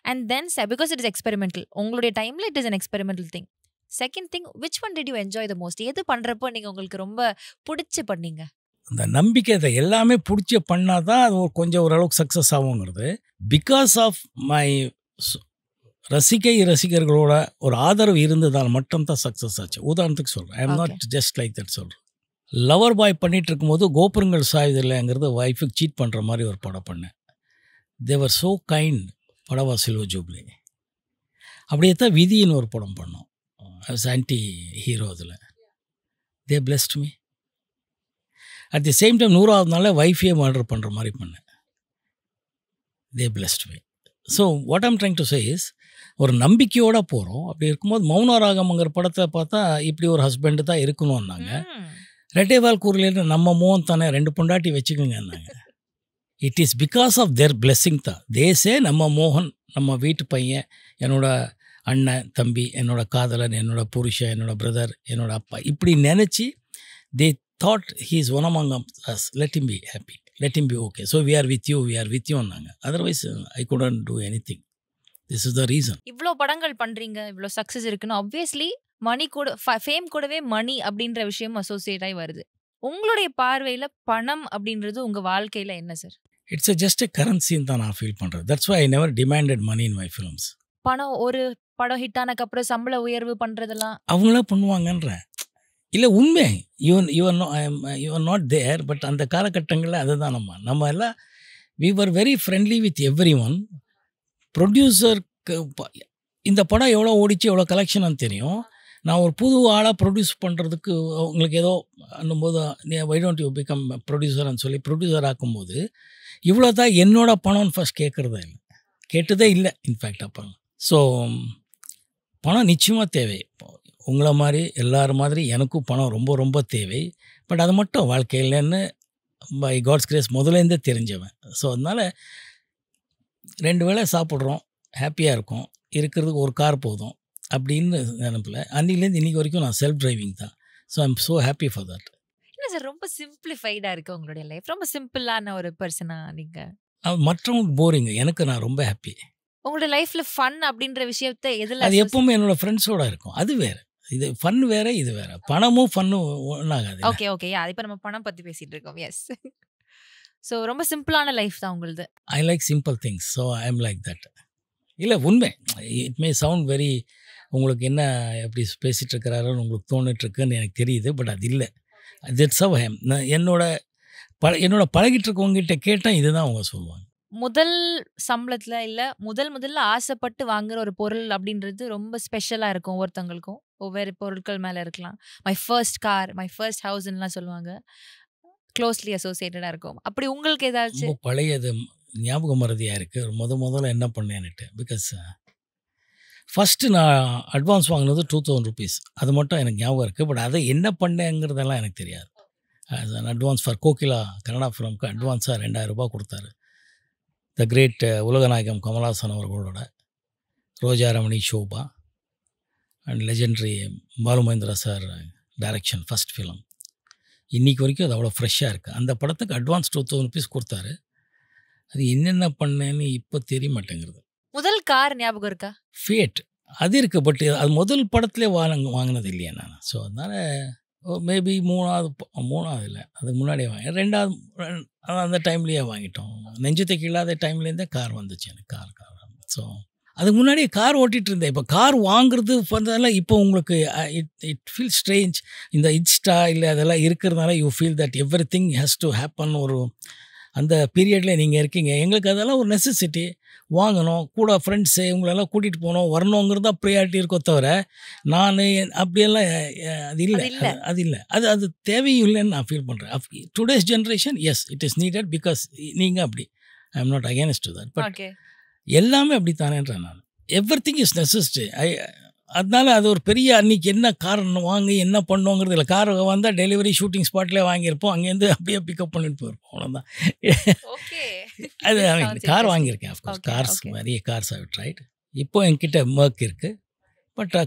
And then because it is experimental, உங்களுடைய டைமில் it is an experimental thing. Second thing, which one did you enjoy the most? எது பண்ணுறப்போ நீங்கள் உங்களுக்கு ரொம்ப பிடிச்சி பண்ணீங்க?
அந்த நம்பிக்கை அதை எல்லாமே பிடிச்சி பண்ணால் தான் அது கொஞ்சம் ஓரளவுக்கு சக்ஸஸ் ஆகுங்கிறது. பிகாஸ் ஆஃப் மை ரசிகர்களோட ஒரு ஆதரவு இருந்ததால் மட்டும்தான் சக்ஸஸ் ஆச்சு. உதாரணத்துக்கு சொல்கிறேன், ஐ am not just like that சொல்கிறேன். லவர் பாய் பண்ணிகிட்டு இருக்கும்போது கோபுரங்கள் சாயுதில்லைங்கிறது ஒய்ஃபுக்கு சீட் பண்ணுற மாதிரி ஒரு படம் பண்ணேன். தேவர் ஸோ கைண்ட், படவா சில்வர் ஜூப்ளி. அப்படியே தான் விதின்னு ஒரு படம் பண்ணோம், ஆன்டி ஹீரோ. அதில் they blessed me. At the same time 100வது நாளில் ஒய்ஃபையே மர்டர் பண்ணுற மாதிரி பண்ணேன். They blessed me. So what I'm trying to say is, ஒரு நம்பிக்கையோடு போகிறோம். அப்படி இருக்கும்போது மௌன ராகம்ங்கிற படத்தை பார்த்தா இப்படி ஒரு ஹஸ்பண்டு தான் இருக்கணும்னாங்க. ரெட்டைவால் கூறிலேருந்து நம்ம மோகன் தானே 2 பொண்டாட்டி வச்சுக்கோங்கன்னாங்க. It is because of their blessing தான். தேசே நம்ம மோகன், நம்ம வீட்டு பையன், என்னோட அண்ணன் தம்பி, என்னோட காதலன், என்னோட புருஷன், என்னோட பிரதர், என்னோட அப்பா, இப்படி நினச்சி they thought he is one among us, let him be happy, let him be okay, so we are with யூன்னாங்க. Otherwise I couldn't do anything. This is the reason.
இவ்வளோ படங்கள் பண்றீங்க, இவ்வளோ சக்ஸஸ் இருக்குன்னு ஆப்வியஸ்லி மணி கூட, ஃபேம் கூடவே மணி அப்படின்ற விஷயம் அசோசியேட் ஆகி வருது. உங்களுடைய பார்வையில் பணம் அப்படின்றது உங்கள் வாழ்க்கையில் என்ன சார்?
இட்ஸ் ஜஸ்ட் எ கரன்சின்னு தான் நான் ஃபீல் பண்ணுறேன். That's why I never demanded money in my films.
பணம், ஒரு படம் ஹிட் ஆனக்கப்புறம் சம்பள உயர்வு பண்ணுறதெல்லாம்
அவங்களா பண்ணுவாங்கன்றேன். இல்லை, உண்மை. You're not there. பட் அந்த காலகட்டங்களில் அதுதான் நம்ம எல்லாம் we were very friendly with everyone. ப்ரொடியூசருக்கு இந்த படம் எவ்வளோ ஓடிச்சு, எவ்வளோ கலெக்ஷன் தெரியும். நான் ஒரு புது ஆளாக ப்ரொடியூஸ் பண்ணுறதுக்கு உங்களுக்கு ஏதோ அண்ணும்போது வை டோன்ட் யூ பிகம் ப்ரொடியூசர்னு சொல்லி ப்ரொடியூசர் ஆக்கும்போது இவ்வளோ தான் என்னோட பணம்னு ஃபஸ்ட் கேட்டதே இல்லை இன்ஃபேக்ட் அப்போ. ஸோ பணம் நிச்சயமாக தேவை. உங்களை மாதிரி எல்லாரும் மாதிரி எனக்கும் பணம் ரொம்ப ரொம்ப தேவை. பட் அது மட்டும் வாழ்க்கையிலன்னு பை காட்ஸ் கிரேஸ் முதலேருந்தே தெரிஞ்சவன். ஸோ அதனால் 2 வேளை சாப்பிட்றோம், ஹாப்பியாக இருக்கும், இருக்கிறதுக்கு ஒரு கார் போதும் அப்படின்னு நினைப்பில் அன்னிலேருந்து இன்றைக்கி வரைக்கும் நான் செல்ஃப் டிரைவிங் தான். So I am so happy for that.
என்ன சார் ரொம்ப சிம்பிளிஃபைடாக இருக்குது உங்களுடைய லைஃப், ரொம்ப சிம்பிளான ஒரு பர்சனாக நீங்கள்?
மற்றவங்களுக்கு போரிங், எனக்கு நான் ரொம்ப ஹாப்பி.
உங்களோட லைஃப்ல ஃபன் அப்படின்ற விஷயத்த எதுல?
அது எப்பவுமே என்னோட ஃப்ரெண்ட்ஸோட இருக்கும். அது வேற, இது ஃபன் வேற, இது வேற. பணமும் ஃபன்னும் ஒன்றாகாது.
ஓகே ஓகே, இப்போ நம்ம பணம் பற்றி பேசிகிட்டு இருக்கோம். எஸ். ஸோ ரொம்ப சிம்பிளான லைஃப் தான் உங்களுது.
I like simple things, so I am like that. இல்லை, உண்மை. இட் மே சவுண்ட் வெரி, உங்களுக்கு என்ன எப்படி பேசிகிட்டு இருக்கிறாருன்னு உங்களுக்கு தோணிட்டுருக்குன்னு எனக்கு தெரியுது. பட் அது இல்லை. That's how I am. என்னோட பழகிட்டு இருக்கவங்ககிட்ட கேட்டால் இதுதான் அவங்க சொல்லுவாங்க.
முதல் சம்பளத்தில் இல்லை, முதல்ல ஆசைப்பட்டு வாங்குற ஒரு பொருள் அப்படின்றது ரொம்ப ஸ்பெஷலாக இருக்கும். ஒவ்வொருத்தவங்களுக்கும் ஒவ்வொரு பொருட்கள் மேலே இருக்கலாம். My first car, my first ஹவுஸ்லாம் சொல்லுவாங்க, க்ளோஸ்லி அசோசியேட்டடாக இருக்கும். அப்படி உங்களுக்கு ஏதாச்சும்
பழையது ஞாபகம் மறதியாக இருக்குது முதல்ல என்ன பண்ணேன்னுட்டு? பிகாஸ் ஃபஸ்ட்டு நான் அட்வான்ஸ் வாங்கினது 2000 rupees. அது மட்டும் எனக்கு ஞாபகம் இருக்குது. பட் அதை என்ன பண்ணேங்கிறதெல்லாம் எனக்கு தெரியாது. அட்வான்ஸ் ஃபார் கோகிலா கன்னடா ஃபிலிம்க்கு அட்வான்ஸாக 2000 ரூபாய் கொடுத்தாரு. த கிரேட் உலகநாயகம் கமல்ஹாசன் அவர்களோட Roja Ramani Shoba and legendary Balu Mahendra sir direction first film. இன்றைக்கி வரைக்கும் அது அவ்வளோ ஃப்ரெஷ்ஷாக இருக்குது. அந்த படத்துக்கு அட்வான்ஸ் 2000 rupees கொடுத்தாரு. அது என்னென்ன பண்ணேன்னு இப்போ தெரிய மாட்டேங்கிறது.
முதல் கார் ஞாபகம் இருக்கா?
ஃபியட் அது இருக்குது. பட் அது முதல் படத்துலேயே வாங்கினது இல்லையா நான். ஸோ அதனால் மேபி மூணாவது இல்லை, அதுக்கு முன்னாடியே வாங்கி 2வது அந்த டைம்லேயே வாங்கிட்டோம். நெஞ்சத்துக்கு இல்லாத டைம்லேருந்தே கார் வந்துச்சு எனக்கு. கார். ஸோ அதுக்கு முன்னாடியே கார் ஓட்டிகிட்டு இருந்தேன். இப்போ கார் வாங்குறது பண்ணதெல்லாம் இப்போ உங்களுக்கு இட் ஃபீல் ஸ்ட்ரேஞ்ச். இந்த இன்ஸ்டா இல்லை அதெல்லாம் இருக்கிறதுனால you feel that every thing has to happen. ஒரு அந்த பீரியடில் நீங்கள் இருக்கீங்க. எங்களுக்கு அதெல்லாம் ஒரு நெசசிட்டி. வாங்கணும், கூட ஃப்ரெண்ட்ஸு இவங்களெல்லாம் கூட்டிகிட்டு போகணும், வரணுங்கிறது தான் ப்ரியாரிட்டி இருக்கோ தவிர நான் அப்படியெல்லாம் அது இல்லை. அது தேவையும் இல்லைன்னு நான் ஃபீல் பண்ணுறேன். Today's generation S it is needed because நீங்கள் அப்படி. ஐ am not against to that. But எல்லாமே அப்படி தானேன்றேன் நான். Every thing is necessity. அதனால அது ஒரு பெரிய அன்றைக்கி என்ன காரணம் வாங்கி என்ன பண்ணுவோங்கிறது இல்லை. கார் வந்தால் டெலிவரி ஷூட்டிங் ஸ்பாட்லேயே வாங்கியிருப்போம், அங்கேருந்து அப்படியே பிக்கப் பண்ணிட்டு போயிருப்போம், அவ்வளோதான். அது கார் வாங்கியிருக்கேன். அஃப்கோர்ஸ் கார்ஸ், நிறைய கார்ஸ் ஐ ட்ரைட். இப்போ என்கிட்ட மர்க் இருக்குது. But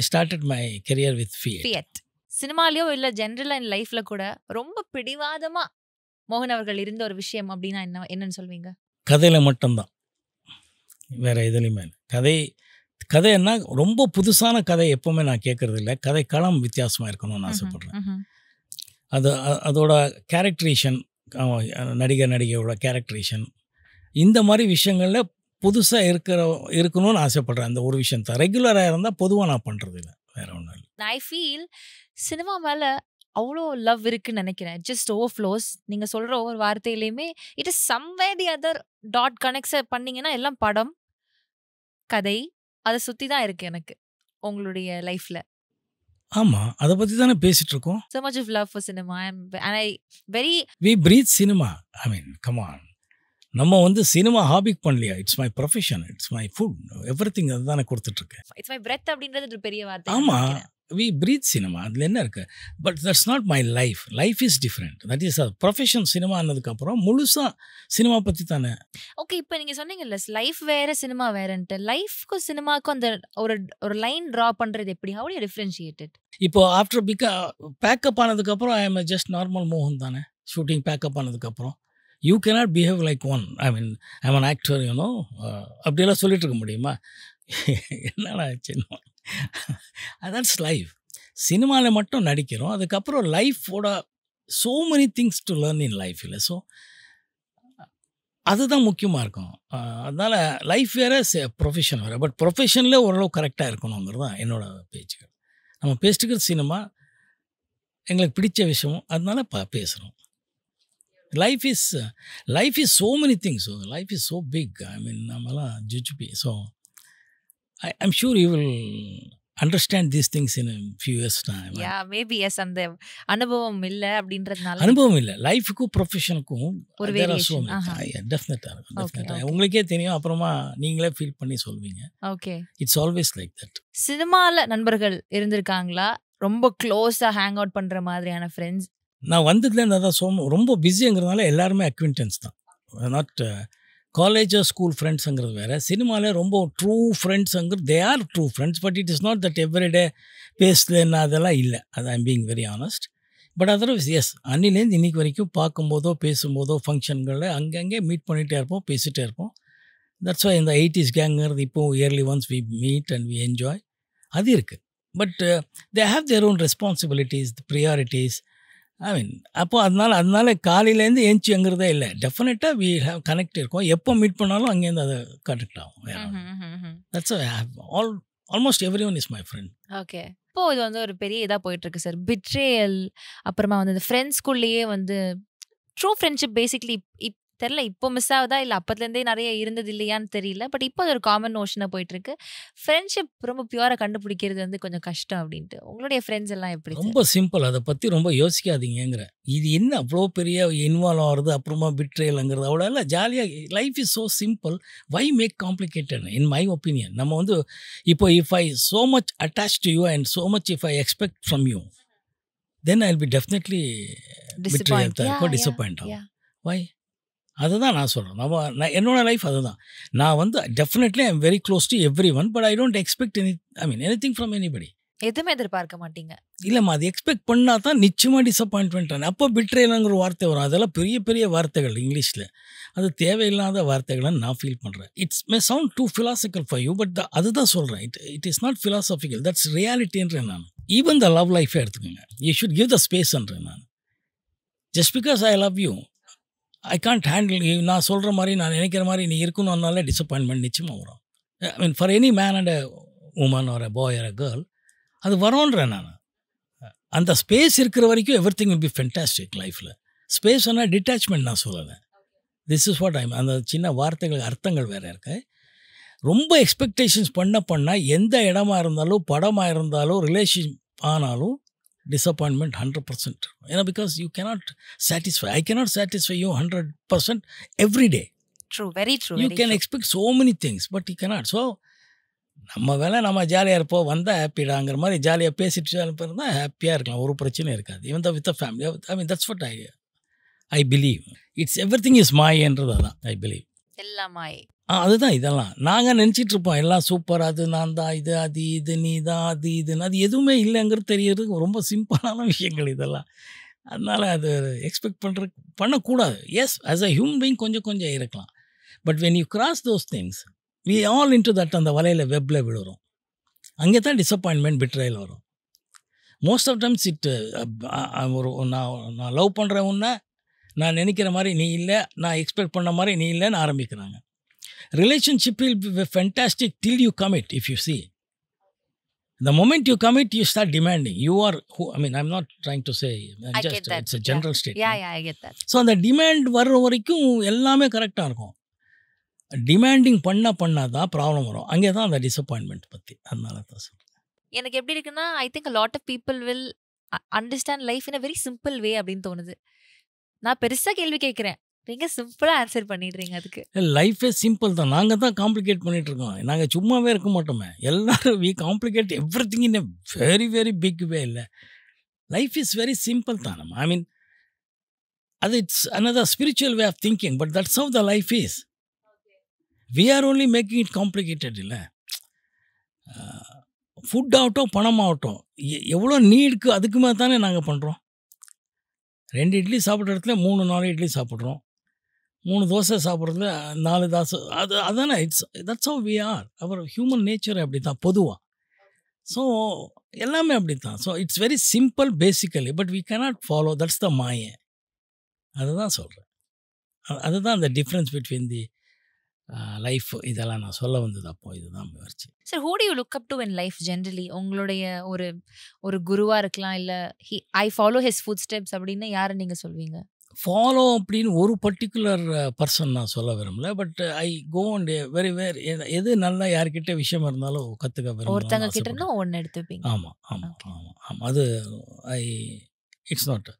I started my career with Fiat.
சினிமாலேயோ இல்லை ஜென்ரலாக என் லைஃப்பில் கூட ரொம்ப பிடிவாதமாக மோகன் அவர்கள் இருந்த ஒரு விஷயம் அப்படின்னா என்னன்னு சொல்வீங்க?
கதையில் மட்டும்தான், வேறு எதுலேயுமே இல்லை. கதைன்னா ரொம்ப புதுசான கதை எப்போவுமே நான் கேட்குறது இல்லை. கதை களம் வித்தியாசமாக இருக்கணும்னு ஆசைப்பட்றேன். அதோட கேரக்டரேஷன், நடிகையோட கேரக்டரேஷன், இந்த மாதிரி விஷயங்களில் புதுசாக இருக்கணும்னு ஆசைப்பட்றேன். அந்த ஒரு விஷயம் தான். ரெகுலராக இருந்தால் பொதுவாக நான் பண்ணுறது இல்லை, வேறு ஒன்றும் இல்லை.
ஐ ஃபீல் சினிமா மேலே அவ்வளோ லவ் இருக்குன்னு நினைக்கிறேன். Just overflows. நீங்கள் சொல்கிற ஒவ்வொரு வார்த்தையிலையுமே it is somewhere the other dot கனெக்ட்ஸை பண்ணிங்கன்னா எல்லாம் படம், கதை, அதை சுற்றி தான் இருக்குது எனக்கு உங்களுடைய லைஃப்பில்.
ஆமாம், அதை பற்றி தானே பேசிகிட்டு இருக்கோம்.
So much of love for cinema and I very
we breathe cinema. I mean, come on. நம்ம வந்து சினிமா ஹாபிக் பண்ணலையா, it's my profession, it's my foot, everything அதுதான் நான் கொடுத்துட்ருக்கேன்.
இட்ஸ் மை பிரெத் அப்படின்றது ஒரு பெரிய வார்த்தை.
ஆமாம், வி பிரீத் சினிமா, அதில் என்ன இருக்குது. But that's not my life. Life is different. That is profession. Cinema ஆனதுக்கப்புறம் முழுசாக சினிமா பற்றி தானே.
ஓகே, இப்போ நீங்கள் சொன்னீங்கல்ல லைஃப் வேறு சினிமா வேறுன்ட்டு. லைஃப்க்கும் சினிமாக்கும் அந்த ஒரு லைன் ட்ரா பண்ணுறது எப்படி? How to you differentiate it?
இப்போ ஆஃப்டர் பேக்கப் ஆனதுக்கப்புறம் ஐ எம் ஜஸ்ட் நார்மல் மோகன் தானே. ஷூட்டிங் பேக்கப் ஆனதுக்கப்புறம் you cannot behave like one. I mean I an actor, you know, அப்படியெல்லாம் சொல்லிட்டு இருக்க முடியுமா? என்னடா சினிமா, தட்ஸ் லைஃப். சினிமாவில் மட்டும் நடிக்கிறோம், அதுக்கப்புறம் லைஃபோட so many things to learn in life இல்லை. ஸோ அதுதான் முக்கியமாக இருக்கும். அதனால் லைஃப் வேறு, ப்ரொஃபஷன் வேறு. பட் ப்ரொஃபஷனில் ஓரளவு கரெக்டாக இருக்கணுங்கிறது தான் என்னோடய பேச்சுக்கள். நம்ம பேசிட்டுக்கிற சினிமா எங்களுக்கு பிடிச்ச விஷயம், அதனால பேசுகிறோம். Life is so many things. So life is so big. I mean, நம்மலாம் ஜுஜுபி. So I'm sure you will understand these things in a few years time.
Yeah, maybe yes. அந்த அனுபவம் இல்லை அப்படின்றதுனால.
அனுபவம் இல்லை, லைஃபுக்கும் ப்ரொஃபஷனுக்கும்
ஒரு
வேரியேஷன்.
வேரியேஷன்.
டெஃபினட்டாக உங்களுக்கே தெரியும், அப்புறமா நீங்களே ஃபீல் பண்ணி சொல்வீங்க.
Okay,
it's always like that.
சினிமாவில் நண்பர்கள் இருந்திருக்காங்களா? ரொம்ப க்ளோஸாக ஹேங் அவுட் பண்ணுற மாதிரியான ஃப்ரெண்ட்ஸ்?
நான் வந்ததுலேருந்து அதான் ரொம்ப பிஸிங்கிறதுனால எல்லாருமே அக்விண்டன்ஸ் தான். நாட் காலேஜ் ஸ்கூல் ஃப்ரெண்ட்ஸுங்கிறது வேறு. சினிமாவில் ரொம்ப ட்ரூ ஃப்ரெண்ட்ஸுங்கிறது they are true friends. But it is not that everyday பேசுதுன்னு அதெல்லாம் இல்லை. அது I'm being very honest. But otherwise yes, அன்னிலேருந்து இன்றைக்கி வரைக்கும் பார்க்கும்போதோ பேசும்போதோ ஃபங்க்ஷன்களில் அங்கங்கே மீட் பண்ணிகிட்டே இருப்போம், பேசிகிட்டே இருப்போம். தட்ஸ் வை இந்த 80s கேங்குங்கிறது இப்போது yearly once we meet and we enjoy, அது இருக்குது. But they have their own responsibilities, priorities. I mean அப்போ அதனால காலையிலேருந்து ஏஞ்சிங்கிறதே இல்லை. டெஃபினட்டாக வி ஹேவ் கனெக்ட் இருக்கோம். எப்போ மீட் பண்ணாலும் அங்கேருந்து அதை கனெக்ட் ஆகும். That's almost every one is my friend.
Okay, இப்போ இது வந்து ஒரு பெரிய இதாக போயிட்டுருக்கு சார். பிட்ரேயல், அப்புறமா வந்து இந்த ஃப்ரெண்ட்ஸ்குள்ளேயே வந்து ட்ரூ ஃப்ரெண்ட்ஷிப் பேசிக்லி தெரில இப்போ மிஸ் ஆகுதா இல்லை அப்போதுலேருந்தே நிறைய இருந்தது இல்லையான்னு தெரியல. பட் இப்போ அது ஒரு காமன் நோஷனாக போயிட்டுருக்கு. ஃப்ரெண்ட்ஷிப் ரொம்ப பியூராக கண்டுபிடிக்கிறது வந்து கொஞ்சம் கஷ்டம் அப்படின்ட்டு. உங்களுடைய ஃப்ரெண்ட்ஸ் எல்லாம் எப்படி?
ரொம்ப சிம்பிள், அதை பற்றி ரொம்ப யோசிக்காதீங்கிற. இது என்ன அவ்வளோ பெரிய இன்வால்வ் ஆகிறது, அப்புறமா பிட்ரேயலுங்கிறது அவ்வளோ இல்லை. ஜாலியாக life is so simple. Why make complicated? In my opinion நம்ம வந்து இப்போ if I so much attach to you and so much if I expect from you, then I will be definitely disappoint ஆகும். வை? அதுதான் நான் சொல்கிறேன். என்னோடய லைஃப் அதுதான். நான் வந்து definitely I am very close to every one. But I don't expect anything from anybody.
எதுவுமே எதிர்பார்க்க மாட்டீங்க?
இல்லைம்மா, அது எக்ஸ்பெக்ட் பண்ணால் தான் நிச்சயமாக டிசப்பாயின்ட்மெண்ட். அப்போ பிட்ரேலுங்கிற வார்த்தை வரும். அதெல்லாம் பெரிய பெரிய வார்த்தைகள் இங்கிலீஷில். அது தேவையில்லாத வார்த்தைகள்னு நான் ஃபீல் பண்ணுறேன். It's may sound too philosophical for you, but அதுதான் சொல்கிறேன். It is not philosophical, that's ரியாலிட்டின்றேன் நான். ஈவன் த லவ் லைஃபே எடுத்துக்கோங்க, யூ ஷுட் கிவ் த ஸ்பேஸ்ன்றேன் நான். Just because I love you, I can't handle. நான் சொல்கிற மாதிரி நான் நினைக்கிற மாதிரி நீ இருக்கணும்னால டிசப்பாயின்மெண்ட் நிச்சயமாக வரும். I mean for any man and a woman or a boy or a girl, அது வரோன்றேன் நான். அந்த ஸ்பேஸ் இருக்கிற வரைக்கும் everything will be fantastic லைஃப்பில். ஸ்பேஸ் சொன்னால் டிட்டாச்மெண்ட் நான் சொல்லலை. This is what I'm. அந்த சின்ன வார்த்தைகள் அர்த்தங்கள் வேறு இருக்கு. ரொம்ப எக்ஸ்பெக்டேஷன்ஸ் பண்ணால் எந்த இடமா இருந்தாலும், படமாக இருந்தாலும், ரிலேஷன் ஆனாலும் disappointment 100%. Because you cannot satisfy. I cannot satisfy you 100% every day.
True, very true.
You can expect so many things, but you cannot. So நம்ம வேலை நம்ம ஜாலியாக இருப்போம், வந்தால் ஹாப்பிடாங்கிற மாதிரி ஜாலியாக பேசிட்டு இருந்தால் ஹாப்பியாக இருக்கலாம், ஒரு பிரச்சனையும் இருக்காது. Even the with a family. I mean that's what I believe. It's everything is மாயன்றது அதான் ஐ பிலீவ்.
எல்லாம் மாயை.
அதுதான். இதெல்லாம் நாங்கள் நினச்சிட்டு இருப்போம் எல்லாம் சூப்பர், அது நான் தான், இது அது இது நீ தான், அது இதுன்னு. அது எதுவுமே இல்லைங்கிறது தெரியறதுக்கு ரொம்ப சிம்பிளான விஷயங்கள் இதெல்லாம். அதனால் அது எக்ஸ்பெக்ட் பண்ணக்கூடாது. Yes, as a human being கொஞ்சம் இருக்கலாம். But when you cross those things, we all into that. அந்த வலையில் வெப்பில் விழுறோம். அங்கே தான் டிசப்பாயின்மெண்ட், பிட்ரேயல் வரும். மோஸ்ட் ஆஃப் டைம்ஸ் நான் லவ் பண்ணுற உன்னை நான் நினைக்கிற மாதிரி நீ இல்லை, நான் எக்ஸ்பெக்ட் பண்ண மாதிரி நீ இல்லைன்னு ஆரம்பிக்கிறாங்க. Relationship will be fantastic till you commit. If you see, the moment you commit, you start demanding. You are who? I mean, I'm not trying to say.
I get that.
It's a general statement.
Yeah, I get that.
So அந்த டிமாண்ட் வர்ற வரைக்கும் எல்லாமே கரெக்டாக இருக்கும். டிமாண்டிங் பண்ணாதான் ப்ராப்ளம் வரும். அங்கே தான் அந்த டிசப்பாயின்மெண்ட் பற்றி. அதனால தான் சொல்கிறேன்.
எனக்கு எப்படி இருக்குன்னா, I think a lot of people will understand life in a very simple way அப்படின்னு தோணுது. நான் பெருசாக கேள்வி கேட்குறேன். நீங்க சிம்பிளா ஆன்சர் பண்ணிடுறீங்க அதுக்கு.
லைஃபே சிம்பிள் தான். நாங்கள் தான் காம்ப்ளிகேட் பண்ணிட்டு இருக்கோம். நாங்கள் சும்மாவே இருக்க மாட்டோமே. எல்லாரும் we complicate everything in a very very big way. இல்லை, லைஃப் இஸ் வெரி சிம்பிள் தான். நம்ம ஐ மீன் அது it's another spiritual way of thinking, but that's how the life is. We are only making it complicated. இல்லை, ஃபுட் ஆகட்டும் பணம் ஆகட்டும் எவ்வளோ நீடுக்கு அதுக்கு மேலே தானே நாங்கள் பண்ணுறோம். 2 இட்லி சாப்பிட்ற இடத்துல 3-4 இட்லி சாப்பிட்றோம். 3 தோசை சாப்பிட்றதுல 4 தோசை. அதானே that's how we are. Our human nature அப்படி தான் பொதுவாக. ஸோ எல்லாமே அப்படி தான். So it's very simple basically, but we cannot follow. That's the மாயை. அதுதான் சொல்கிறேன். அதுதான் அந்த டிஃப்ரென்ஸ் பிட்வீன் தி லைஃப். இதெல்லாம் நான் சொல்ல வந்தது அப்போ இதுதான் முயற்சி.
Sir, who to you look up to in life generally? உங்களுடைய ஒரு குருவா இருக்கலாம், இல்லை I follow his food steps அப்படின்னு யாரை நீங்கள் சொல்வீங்க?
ஃபாலோ அப்படின்னு ஒரு பர்டிகுலர் பர்சன் நான் சொல்ல விரும்பல. But I go and very எது நல்லா யார்கிட்ட விஷயம் இருந்தாலும் கற்றுக்க விரும்புகிறேன்.
ஒருத்தங்க கிட்ட இருந்து ஒன்று எடுத்துப்பீங்க.
ஆமாம் ஆமாம் ஆமாம் ஆமாம். அது இட்ஸ் நாட்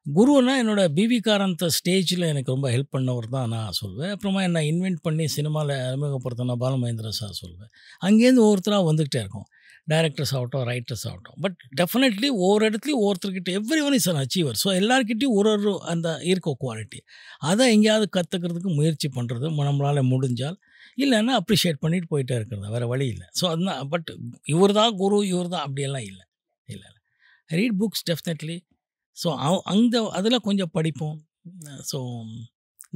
குருன்னா என்னோட பிவி காரந்த் ஸ்டேஜில் எனக்கு ரொம்ப ஹெல்ப் பண்ணவர் தான் நான் சொல்வேன். அப்புறமா என்ன இன்வென்ட் பண்ணி சினிமாவில் அறிமுகப்படுத்தினா பாலமகேந்திர சார் சொல்வேன். அங்கேருந்து ஒவ்வொருத்தராக வந்துக்கிட்டே இருக்கும். டைரக்டர்ஸ் ஆகட்டும், ரைட்டர்ஸ் ஆகட்டும். பட் டெஃபினெட்லி ஒவ்வொரு இடத்துலையும் ஒவ்வொருத்தர்கிட்ட everyone is an achiever. So எல்லாருக்கிட்டையும் ஒரு அந்த இருக்கும் குவாலிட்டி. அதை எங்கேயாவது கற்றுக்கிறதுக்கு முயற்சி பண்ணுறது நம்மளால் முடிஞ்சால், இல்லைன்னா அப்ரிஷியேட் பண்ணிட்டு போயிட்டே இருக்கிறது, வேறு வழி இல்லை. ஸோ அதுதான். பட் இவர் தான் குரு, இவர் தான் அப்படியெல்லாம் இல்லை. இல்லை, ரீட் புக்ஸ் டெஃபினெட்லி. ஸோ அதில் கொஞ்சம் படிப்போம். So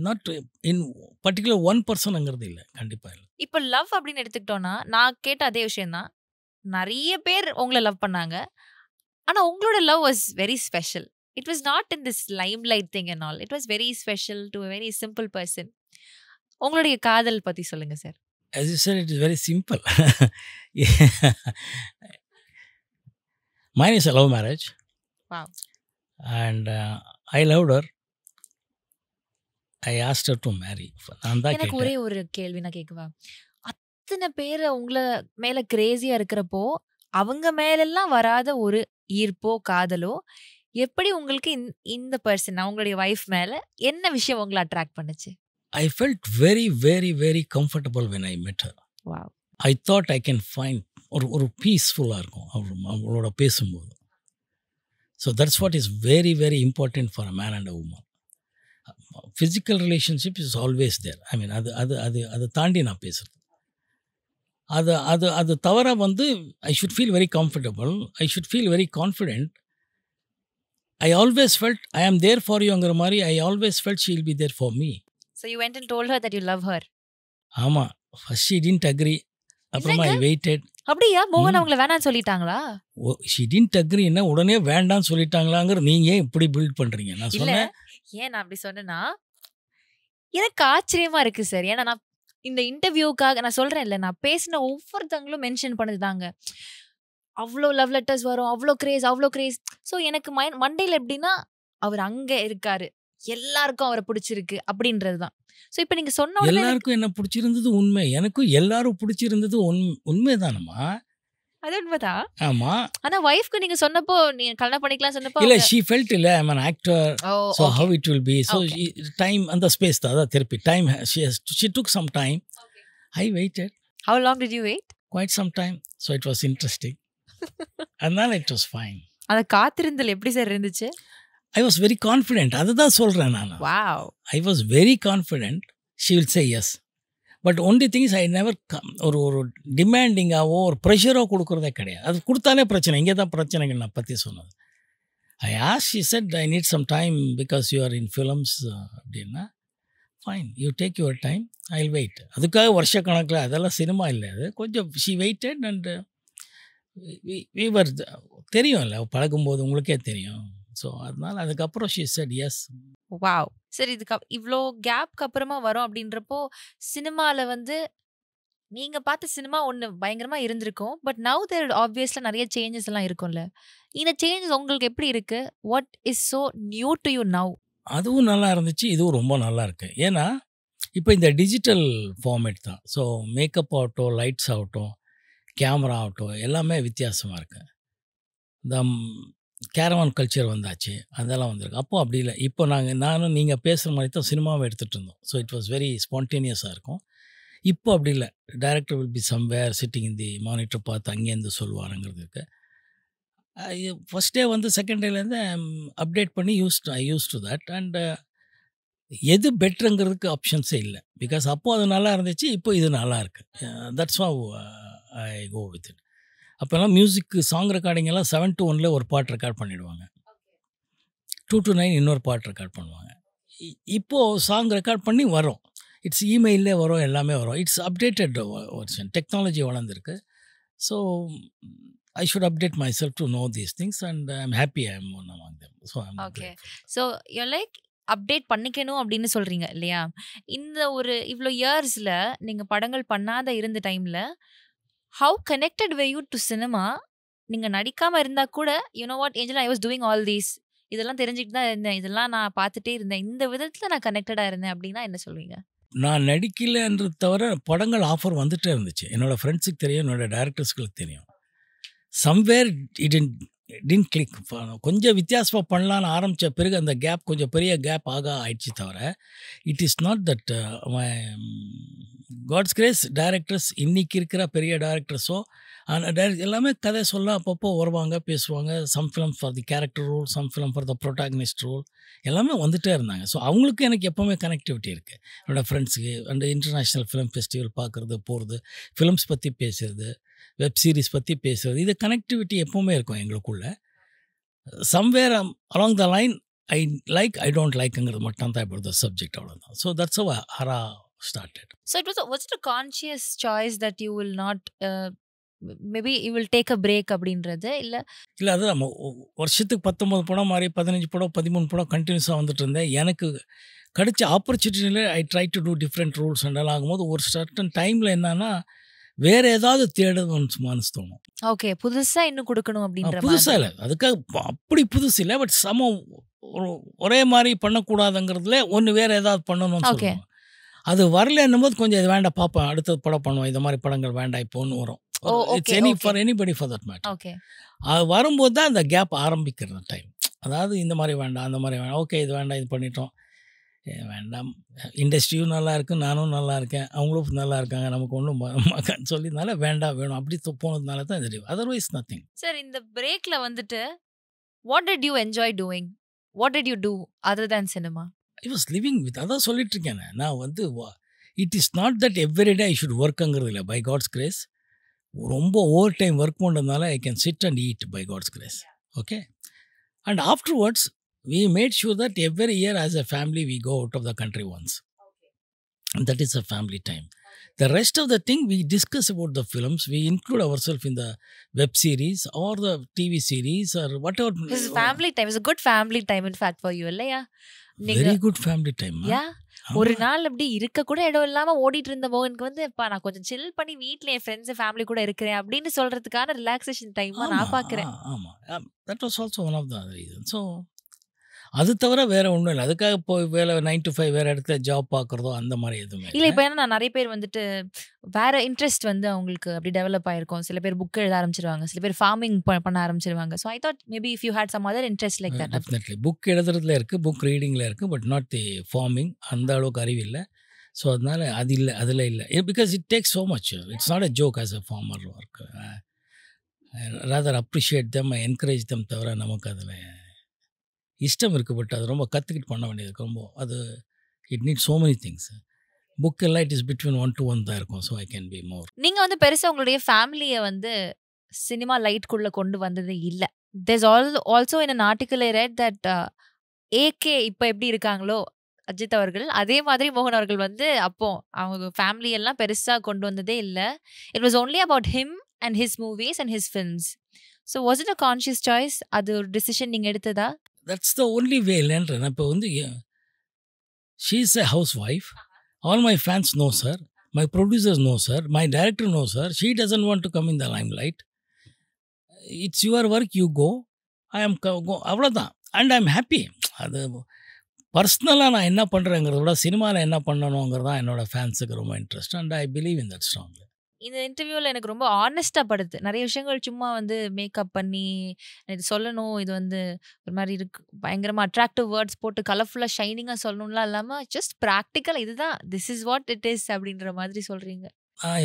not in particular one பர்சனுங்கிறது இல்லை, கண்டிப்பாக இல்லை.
இப்போ லவ் அப்படின்னு எடுத்துக்கிட்டோன்னா, நான் கேட்ட அதே விஷயம்தான். நிறைய பேர் உங்களை லவ் பண்ணாங்க, ஆனால் உங்களோட love was very special. It was not in this Lime light thing and all. It was very special to a very simple person. உங்களுடைய காதல் பற்றி சொல்லுங்கள் sir.
As you said, it is very simple. Mine is a love marriage.
Wow.
And I loved her. I asked her to marry.
எனக்கு ஒரே ஒரு கேள்வி நான் கேட்கவா? அத்தனை பேர் உங்களை மேல கிரேசியா இருக்கிறப்போ, அவங்க மேலெல்லாம் வராத ஒரு ஈர்ப்போ காதலோ எப்படி உங்களுக்கு இந்த பர்சன், உங்களுடைய வைஃப் மேல என்ன விஷயம் உங்களை அட்ராக்ட் பண்ணுச்சு?
I felt very very very comfortable when I met her.
Wow.
I thought I can find ஒரு பீஸ்ஃபுல்லாக இருக்கும் அவளோட பேசும்போது. So that's what is very very important for a man and a woman. Physical relationship is always there. I mean அது தாண்டி நான் பேசுகிறேன். அது தவிர I should feel very comfortable. I should feel very confident. I always felt I am there for you ங்கிற மாதிரி. I always felt she will be there for me.
So you went and told her that you love her.
ஆமாம். First she didn't agree. அப்புறமா I waited.
அப்படியா? மோகன் அவங்கள வேணான்னு சொல்லிட்டாங்களா?
she didn't agree என்ன உடனே வேண்டான்னு சொல்லிட்டாங்களாங்கிற நீங்க ஏன் இப்படி பில்ட் பண்றீங்க? நான் சொன்னேன்.
ஏன் நான் அப்படி சொன்னேன்னா, எனக்கு ஆச்சரியமா இருக்கு சார். ஏன்னா நான் இந்த இன்டர்வியூக்காக நான் சொல்றேன் இல்லை, நான் பேசின ஒவ்வொருத்தவங்களும் மென்ஷன் பண்ணதுதாங்க. அவ்வளோ லவ் லெட்டர்ஸ் வரும், அவ்வளோ கிரேஸ். ஸோ எனக்கு மண்டையில் எப்படின்னா, அவர் அங்கே இருக்காரு, எல்லாருக்கும் அவரை பிடிச்சிருக்கு அப்படின்றது தான். ஸோ இப்போ நீங்கள் சொன்ன
எல்லாருக்கும் என்ன பிடிச்சிருந்தது உண்மை, எனக்கும் எல்லாரும் பிடிச்சிருந்தது உண்மைதானம்மா.
அது உண்மைதான்.
ஆமா.
ஆனா வைஃப்க்கு நீங்க சொன்னப்போ, நீங்க கல்யாணம் பண்ணிக்கலாம் சொன்னப்போ
இல்ல, she felt இல்ல I'm an actor, so how it will be, so time and the space தான் திருப்பி time she took some time. I waited.
How long did you wait?
Quite some time, so it was interesting. And then it was fine.
அத காத்திருந்தல் எப்படி சார் இருந்துச்சு?
I was very confident. அதுதான் சொல்றேன் நான்.
Wow.
I was very confident she will say yes. But only things I never ஒரு டிமாண்டிங்காவோ ஒரு ப்ரெஷரோ கொடுக்குறதே கிடையாது. அது கொடுத்தாலே பிரச்சனை. இங்கே தான் பிரச்சனைகள் நான் பற்றி சொன்னது. I ask, she said I need some time because you are in films அப்படின்னா, fine, you take your time, I will wait. அதுக்காக வருஷக்கணக்கில் அதெல்லாம் சினிமா இல்லை. அது கொஞ்சம் ஷி வெயிட்டட் அண்ட் வீவர் தெரியும் இல்லை, பழகும்போது உங்களுக்கே தெரியும். ஸோ அதனால் அதுக்கப்புறம் ஷி செட் எஸ்.
வாவ். சரி, இதுக்கு இவ்வளோ கேப்க்கு அப்புறமா வரும் அப்படின்றப்போ, சினிமாவில் நீங்கள் பார்த்த சினிமா ஒன்று பயங்கரமாக இருந்திருக்கும். பட் நவ் தேர் ஆப்வியஸில் நிறைய சேஞ்சஸ் எல்லாம் இருக்கும்ல. இந்த சேஞ்சஸ் உங்களுக்கு எப்படி இருக்கு? What is so new to you now?
அதுவும் நல்லா இருந்துச்சு, இதுவும் ரொம்ப நல்லா இருக்கு. ஏன்னா இப்போ இந்த டிஜிட்டல் ஃபார்மேட் தான். ஸோ மேக்கப் ஆகட்டும், லைட்ஸ் ஆகட்டும், கேமரா ஆகட்டும், எல்லாமே வித்தியாசமாக இருக்கு. இந்த கேரவான் கல்ச்சர் வந்தாச்சு, அதெல்லாம் வந்திருக்கு. அப்போ அப்படி இல்லை. இப்போ நானும் நீங்கள் பேசுகிற மாதிரி தான் சினிமாவை எடுத்துகிட்டு இருந்தோம். ஸோ இட் வாஸ் வெரி ஸ்பான்டேனியஸாக இருக்கும். இப்போ அப்படி இல்லை. Director will be somewhere sitting in the monitor பார்த்து அங்கேருந்து சொல்லுவாருங்கிறது இருக்குது. ஃபஸ்ட் டே வந்து செகண்ட் டேலேருந்து அப்டேட் பண்ணி ஐ யூஸ் டு தட். அண்ட் எது பெட்டருங்கிறதுக்கு ஆப்ஷன்ஸே இல்லை. பிகாஸ் அப்போது அது நல்லா இருந்துச்சு, இப்போ இது நல்லா இருக்குது. That's how I go with it. அப்போல்லாம் மியூசிக் சாங் ரெக்கார்டிங் எல்லாம் 7 to 1 ஒரு பாட்டு ரெக்கார்ட் பண்ணிவிடுவாங்க, 2 to 9 இன்னொரு பாட்டு ரெக்கார்ட் பண்ணுவாங்க. இப்போது சாங் ரெக்கார்ட் பண்ணி வரும், இட்ஸ் இமெயிலே வரும், எல்லாமே வரும். It's updated version. டெக்னாலஜி வளர்ந்துருக்கு. So I should update myself to know these things, and I'm happy I'm one among them. So I'm
okay. So you're like update பண்ணிக்கணும் அப்படின்னு சொல்றீங்க இல்லையா? இந்த ஒரு இவ்வளோ இயர்ஸில் நீங்கள் படங்கள் பண்ணாத இருந்த டைமில் how connected way you to cinema? நீங்கள் நடிக்காமல் இருந்தால் கூட you know what angel, I was doing all these, இதெல்லாம் தெரிஞ்சுக்கிட்டு தான் இருந்தேன், இதெல்லாம் நான் பார்த்துட்டே இருந்தேன், இந்த விதத்தில் நான் கனெக்டடாக இருந்தேன் அப்படின்னா என்ன சொல்வீங்க?
நான் நடிக்கலைன்றது தவிர படங்கள் ஆஃபர் வந்துட்டே இருந்துச்சு. என்னோடய ஃப்ரெண்ட்ஸுக்கு தெரியும், என்னோடய டைரக்டர்ஸ்களுக்கு தெரியும். Somewhere it tin click. கொஞ்சம் வித்தியாசமாக பண்ணலான்னு ஆரம்பித்த பிறகு அந்த கேப் கொஞ்சம் பெரிய கேப் ஆயிடுச்சு தவிர it is not that God's grace. Directors இன்றைக்கி இருக்கிற பெரிய டைரக்டர்ஸோ எல்லாமே கதை சொல்ல அப்பப்போ வருவாங்க, பேசுவாங்க. Some film for the character role, some film for the protagonist role, எல்லாமே வந்துகிட்டே இருந்தாங்க. ஸோ அவங்களுக்கு எனக்கு எப்போவுமே கனெக்டிவிட்டி இருக்குது. என்னோடய ஃப்ரெண்ட்ஸுக்கு அந்த இன்டர்நேஷ்னல் ஃபிலிம் ஃபெஸ்டிவல் பார்க்குறது, போகிறது, ஃபிலிம்ஸ் பற்றி பேசுகிறது, வெப் சீரிஸ் பற்றி பேசுகிறது, இது கனெக்டிவிட்டி எப்போவுமே இருக்கும் எங்களுக்குள்ள. Somewhere along the line I don't லைக்ங்கிறது மட்டும் தான் இப்போ சப்ஜெக்ட், அவ்வளோதான். So that's how Hara started.
So was it a conscious choice that you will not maybe you will take a break அப்படின்றது இல்லை?
அது நம்ம வருஷத்துக்கு 19 படம் மாதிரி 15 படம் 13 படம் கண்டினியூஸாக வந்துட்டு இருந்தேன். எனக்கு கிடைச்ச ஆப்பர்ச்சுனிட்டியில் I try to do different rules and எல்லாம் ஆகும்போது ஒரு சர்டன் டைமில் என்னன்னா வேறு ஏதாவது தேடுன்னு மனசு தோணும்.
ஓகே, புதுசாக இன்னும் கொடுக்கணும் அப்படின்ற.
புதுசாக இல்லை, அதுக்காக அப்படி புதுசு இல்லை, பட் ஒரே மாதிரி பண்ணக்கூடாதுங்கிறதுல ஒன்று வேறு ஏதாவது பண்ணணும்னு சொல்லுவோம். அது வரல என்னும்போது கொஞ்சம் இது வேண்டாம் பார்ப்பேன், அடுத்தது படம் பண்ணுவோம், இந்த மாதிரி படங்கள் வேண்டாம் இப்போன்னு வரும். It's for anybody for that matter. அது வரும்போது தான் அந்த கேப் ஆரம்பிக்கிறது டைம். அதாவது இந்த மாதிரி வேண்டாம், அந்த மாதிரி வேண்டாம், ஓகே இது வேண்டாம், இது பண்ணிட்டோம், வேண்டாம், இண்டஸ்ட்ரியும் நல்லா இருக்குது, நானும் நல்லா இருக்கேன், அவங்களும் நல்லா இருக்காங்க, நமக்கு ஒன்றும் சொல்லினால வேண்டாம் வேணும் அப்படி போனதுனால தான் தெரியும். Otherwise nothing.
சார், இந்த பிரேக்கில் வந்துட்டு what did you enjoy doing? What did you do other than cinema?
I was living with, அதான் சொல்லிட்டு இருக்கேன் நான் வந்து it is not that everyday I should ஒர்க்குங்கிறது இல்லை. பை காட்ஸ் கிரேஸ் ரொம்ப ஓவர் டைம் ஒர்க் பண்ணுறதுனால I can sit and eat by God's grace. Okay, and afterwards we made sure that every year as a family we go out of the country once. And that is a family time. The rest of the thing we discuss about the films, we include ourselves in the web series or the TV series or whatever.
It's family time. It's a good family time in fact for you, இல்லையா?
Very good family time.
Yeah. ஒரு நாள் அப்படி இருக்க கூட இடம் இல்லாம ஓடிட்டு இருந்த மோகனுக்கு வந்து நான் கொஞ்சம் சில் பண்ணி வீட்ல என் ஃப்ரெண்ட்ஸ் ஃபேமிலி கூட இருக்கிறேன் அப்படின்னு சொல்றதுக்கான ரிலாக்ஸேஷன் டைம் நான் பாக்குறேன்.
ஆமா, that was also one of the reasons. So அது தவிர வேற ஒன்றும் இல்லை. அதுக்காக போய் வேலை 9 to 5 வேறு இடத்துல ஜாப் பார்க்குறதோ அந்த மாதிரி எதுவுமே
இல்லை. இப்போ ஏன்னா நிறைய பேர் வந்துட்டு வேற இன்ட்ரெஸ்ட் வந்து அவங்களுக்கு அப்படி டெவலப் ஆயிருக்கும். சில பேர் புக் எழுத ஆரம்பிச்சிருவாங்க, சில பேர் ஃபார்மிங் பண்ண ஆரம்பிச்சிருவாங்க. So I thought maybe if you had some other interest like that.
Definitely book எழுதுறதுல இருக்குது, புக் ரீடிங்கில் இருக்குது, பட் நாட் தி ஃபார்மிங். அந்த அளவுக்கு அறிவு இல்லை. ஸோ அதனால் அது இல்லை, அதில் இல்லை. Because it takes so much. It's not a joke as a farmer work. Rather appreciate them, encourage them தவிர நமக்கு அதில் இஷ்டம் இருக்குது. பட் அது ரொம்ப கற்றுக்கிட்டு பண்ண வேண்டியது இருக்குது. ரொம்ப அது it need so many things. Book எல்லாம் இட் இஸ் பிட்வீன் 1 to 1 தான் இருக்கும். So I can be more.
நீங்கள் வந்து பெருசாக உங்களுடைய ஃபேமிலியை வந்து சினிமா லைட்குள்ளே கொண்டு வந்தது இல்லை. There's also in an article I read that AK இப்போ எப்படி இருக்காங்களோ அஜித் அவர்கள், அதே மாதிரி மோகன் அவர்கள் வந்து அப்போ அவங்க ஃபேமிலியெல்லாம் பெருசாக கொண்டு வந்ததே இல்லை. It was only about him and his movies and his films. So was it a conscious choice? அது ஒரு டிசிஷன் நீங்கள் எடுத்ததா?
That's the only way. இல்லைன்றேன் இப்போ வந்து she is a housewife. All my fans know her, my producers know her, my director knows her. She doesn't want to come in the limelight. It's your work, you go. I am go, அவ்வளோதான். And I'm happy. அது பர்சனலாக நான் என்ன பண்ணுறேங்கிறத விட சினிமாவில் என்ன பண்ணணுங்கிறது தான் என்னோடய ஃபேன்ஸுக்கு ரொம்ப interest. And I believe in that strongly.
இந்த இன்டர்வியூல எனக்கு ரொம்ப ஆனஸ்டா படுது. நிறைய விஷயங்கள் சும்மா வந்து மேக்கப் பண்ணி இது சொல்லணும், இது வந்து ஒரு மாதிரி இருக்கு பயங்கரமா அட்ராக்டிவ் வேர்ட்ஸ் போட்டு கலர்ஃபுல்லா ஷைனிங்கா சொல்லணும்லாம் இல்லாம ஜஸ்ட் பிராக்டிக்கல் இதுதான் this is what it is அப்படின்ற மாதிரி சொல்றீங்க.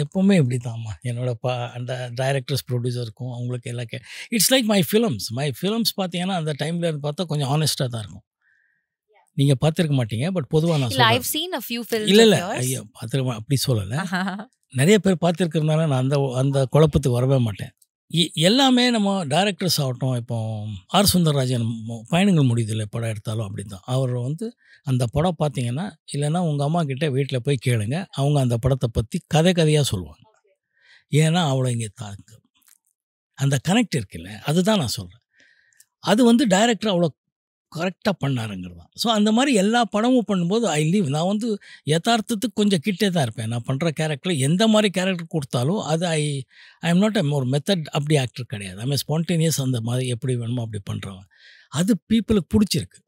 எப்போவுமே இப்படி தான்மா என்னோட அந்த டைரக்டர்ஸ் ப்ரொடியூசருக்கும் அவங்களுக்கு எல்லாம் இட்ஸ் லைக் மை ஃபிலிம்ஸ் பார்த்தீங்கன்னா அந்த டைமில் இருந்து பார்த்தா கொஞ்சம் ஆனஸ்ட்டாக தான் இருக்கும். நீங்கள் பார்த்துருக்க மாட்டீங்க, பட் பொதுவாக நான்
இல்ல I've seen a few films
இல்லை
of
இல்லை
yours.
ஐயோ பார்த்துருக்க அப்படி சொல்லலை. நிறைய பேர் பார்த்துருக்கிறதுனால நான் அந்த குழப்பத்துக்கு வரவே மாட்டேன். எல்லாமே நம்ம டைரக்டர்ஸ் ஆகட்டும், இப்போ ஆர் சுந்தரராஜன் பயணங்கள் முடியுதில்லை படம் எடுத்தாலும் அப்படி தான். அவர் வந்து அந்த படம் பார்த்தீங்கன்னா இல்லைன்னா உங்கள் அம்மா கிட்டே வீட்டில் போய் கேளுங்க, அவங்க அந்த படத்தை பற்றி கதையாக சொல்லுவாங்க. ஏன்னா அவ்வளோ இங்கே அந்த கனெக்ட் இருக்குல்ல, அதுதான் நான் சொல்கிறேன். அது வந்து டைரக்டர் அவ்வளோ கரெக்டாக பண்ணாருங்கிறது தான். ஸோ அந்த மாதிரி எல்லா படமும் பண்ணும்போது நான் வந்து யதார்த்தத்துக்கு கொஞ்சம் கிட்டே தான் இருப்பேன். நான் பண்ணுற கேரக்டரில் எந்த மாதிரி கேரக்டர் கொடுத்தாலும் அது ஐ எம் நாட் ஒரு மெத்தட் அப்படி ஆக்டர் கிடையாது. ஐ ஸ்பான்டேனியஸ் அந்த மாதிரி எப்படி வேணுமோ அப்படி பண்ணுறவன். அது பீப்புளுக்கு பிடிச்சிருக்கு.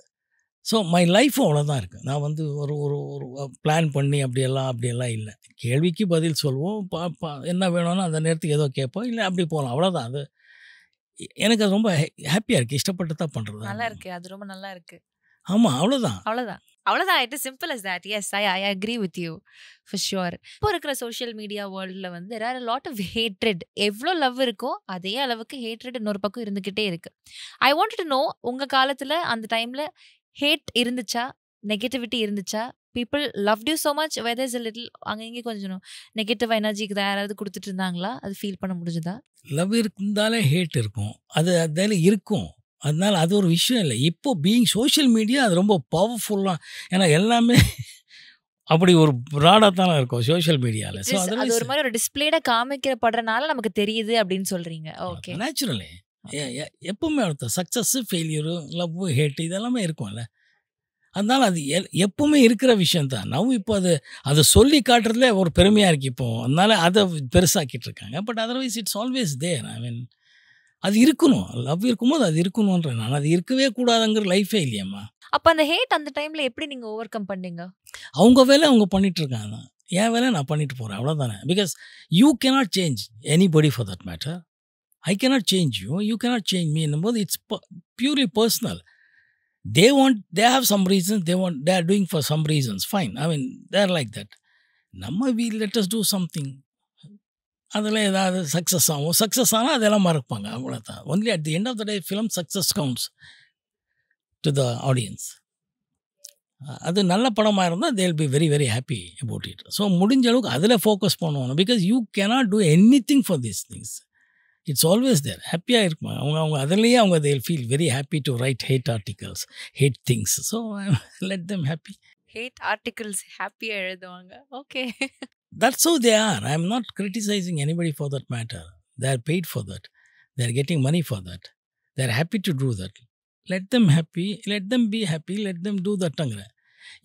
ஸோ மை லைஃப்பும் அவ்வளோதான் இருக்குது. நான் வந்து ஒரு ஒரு ஒரு பிளான் பண்ணி அப்படியெல்லாம் இல்லை. கேள்விக்கு பதில் சொல்லுவோம், என்ன வேணும்னா அந்த நேரத்துக்கு ஏதோ கேட்போம், இல்லை அப்படி போகலாம், அவ்வளோதான். அது எனக்கு அது ரொம்ப ஹாப்பியாக இருக்குது, இஷ்டப்பட்டு தான் பண்ணுறது.
நல்லா இருக்கு, அது ரொம்ப நல்லா இருக்கு.
ஆமாம், அவ்வளோதான்.
It is simple as that. Yes, I agree with you for sure. இப்போ இருக்கிற சோஷியல் மீடியா வேர்ல்டில் வந்து there are a lot of hatred. எவ்வளோ லவ் இருக்கோ அதே அளவுக்கு ஹேட்ரெட் இன்னொரு பக்கம் இருந்துக்கிட்டே இருக்கு. I wanted to know உங்கள் காலத்தில் அந்த டைமில் ஹேட் இருந்துச்சா, நெகட்டிவிட்டி இருந்துச்சா, people loved you so much where there's a little அங்கே கொஞ்சம் நெகட்டிவ் எனர்ஜிக்கு யாராவது கொடுத்துட்டு இருந்தாங்களா? அது ஃபீல் பண்ண முடிஞ்சுதா?
லவ் இருந்தாலே ஹேட் இருக்கும், அது அதில் இருக்கும். அதனால அது ஒரு விஷயம் இல்லை. இப்போ பீயிங் சோஷியல் மீடியா அது ரொம்ப பவர்ஃபுல்லாக, ஏன்னா எல்லாமே அப்படி ஒரு ப்ராடாக தானே இருக்கும் சோஷியல் மீடியாவில். ஸோ
அது ஒரு மாதிரி ஒரு டிஸ்பிளேடாக காமிக்கப்படுறனால நமக்கு தெரியுது அப்படின்னு சொல்கிறீங்க. ஓகே,
நேச்சுரலி எப்பவுமே அடுத்த சக்ஸஸ் ஃபெயிலியரு லவ் ஹேட் இதெல்லாமே இருக்கும்ல. அதனால் அது எப்பவுமே இருக்கிற விஷயந்தான். நான் இப்போ அதை சொல்லி காட்டுறதுல ஒரு பெருமையாக இருக்குது இப்போ. அதனால் அதை பெருசாக்கிட்டு இருக்காங்க. But otherwise it's always there. அது இருக்கணும், லவ் இருக்கும்போது அது இருக்கணுன்ற. நான் அது இருக்கவே கூடாதுங்கிற லைஃபே இல்லையம்மா.
அப்போ அந்த ஹேட் அந்த டைமில் எப்படி நீங்கள் ஓவர் கம் பண்ணீங்க?
அவங்க வேலை அவங்க பண்ணிட்டு இருக்காங்க, என் வேலை நான் பண்ணிட்டு போகிறேன், அவ்வளோதானே. Because you cannot change anybody for that matter. I cannot change you, you cannot change me. என்னும்போது it's purely personal. They have some reasons, they are doing for some reasons, fine. They are like that. let us do something. அதில் ஏதாவது சக்ஸஸ் ஆகும், சக்ஸஸ் ஆனால் அதெல்லாம் மறப்பாங்க, அவ்வளோதான். Only at the end of the day film success counts to the audience. அது நல்ல படமாக இருந்தால் they will be very very happy about it. So முடிஞ்ச அளவுக்கு அதில் ஃபோக்கஸ் பண்ணுவாங்க. Because you cannot do anything for these things. It's always there. ஹாப்பியாக இருக்கும் அவங்க அதிலேயே அவங்க they will feel very happy to write hate articles, hate things. So let them happy.
Hate articles ஹாப்பியாக எழுதுவாங்க. Okay,
that's how they are. I am not criticizing anybody for that matter. They are paid for that. They are getting money for that. They are happy to do that. Let them happy. Let them be happy. Let them do that.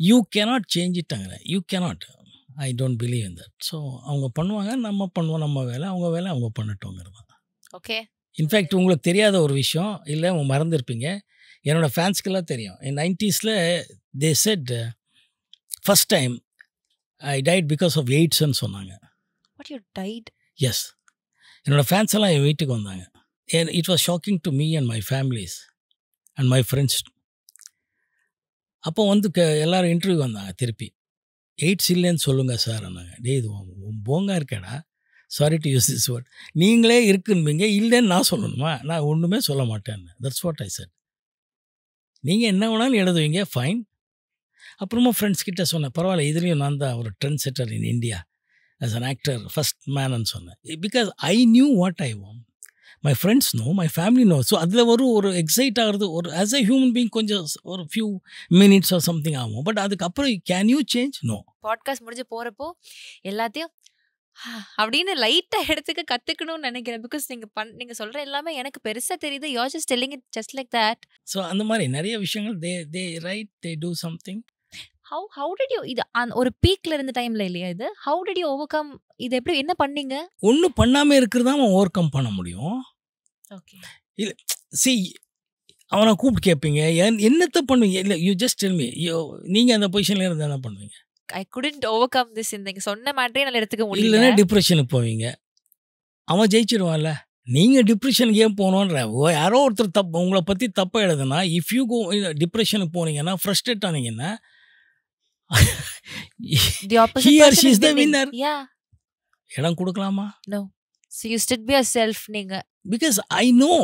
You cannot change it. You cannot. I don't believe in that. So அவங்க பண்ணுவாங்க, நம்ம பண்ணுவோம் நம்ம வேலை, அவங்க வேலை அவங்க பண்ணட்டோங்கிறது.
ஓகே.
இன்ஃபேக்ட் உங்களுக்கு தெரியாத ஒரு விஷயம் இல்லை, அவங்க மறந்துருப்பீங்க, என்னோடய ஃபேன்ஸ்க்கெல்லாம் தெரியும். என் 90s they said first time I died because of AIDS-ன்னு சொன்னாங்க.
What, you died?
Yes. என்னோடய ஃபேன்ஸ் எல்லாம் என் வீட்டுக்கு வந்தாங்க. It was shocking to me and my families and my friends. அப்போ வந்து எல்லோரும் இன்டர்வியூ வந்தாங்க திருப்பி. எய்ட்ஸ் இல்லைன்னு சொல்லுங்கள் சார் அண்ணாங்க. இது போங்க இருக்கேடா, sorry to use this word. நீங்களே இருக்குன்பீங்க, இல்லைன்னு நான் சொல்லணுமா? நான் ஒன்றுமே சொல்ல மாட்டேன்னு. That's what I said. நீங்கள் என்ன வேணாலும் எழுதுவீங்க, ஃபைன். அப்புறமா ஃப்ரெண்ட்ஸ் கிட்டே சொன்னேன், பரவாயில்ல இதுலேயும் நான் தான் ஒரு trend setter in India as an actor, first மேன்னு சொன்னேன். Because I knew what I want. My friends know, my family know. So அதில் ஒரு எக்ஸைட் ஆகிறது, ஒரு ஆஸ் எ ஹியூமன் பீங் கொஞ்சம் ஒரு ஃபியூ மினிட்ஸ் ஆர் சம்திங் ஆகும். பட் அதுக்கப்புறம் can you change? No.
Podcast முடிஞ்சு போகிறப்போ எல்லாத்தையும் அப்படின்னு லைட்டாக எடுத்துக்க கற்றுக்கணும்னு நினைக்கிறேன். பிகாஸ் நீங்கள் சொல்கிற எல்லாமே எனக்கு பெருசாக தெரியுது. You are just telling it just like that.
So அந்த மாதிரி நிறைய விஷயங்கள் they write, they do something.
How did you இது ஒரு பீக்ல இருந்த டைம்ல இல்லையா இது? How did you overcome இது? எப்படி என்ன பண்ணீங்க?
ஒன்றும் பண்ணாமல் இருக்கிறதா அவன் ஓவர் கம் பண்ண முடியும்.
ஓகே.
இல்லை சி, அவனை கூப்பிட்டு கேட்பீங்க, என்னத்தை பண்ணுவீங்க? இல்லை, யூ ஜஸ்ட் டெல் மீ, நீங்கள் அந்த பொசிஷனில் இருந்து என்ன பண்ணுவீங்க?
ஐ குடன்ட் ஓவர்கம் திஸ். நீங்க சொன்ன மேட்டரே என்னால எடுத்துக்க முடியல.
இல்லைன்னா டிப்ரெஷனுக்கு போவீங்க. அவன் ஜெயிச்சிருவான்ல. நீங்கள் டிப்ரெஷனுக்கு ஏன் போகணுன்ற யாரோ ஒருத்தர் உங்களை பற்றி தப்பாக எழுதுனா, இஃப் யூ கோ டிப்ரெஷனுக்கு போனீங்கன்னா, frustrate ஆனீங்கன்னா,
The opposite
he or
person
she is
is
the
winning.
winner.
Yeah.
இடம் கொடுக்கலாமா?
No. So you stood by yourself நீங்க.
Because I know,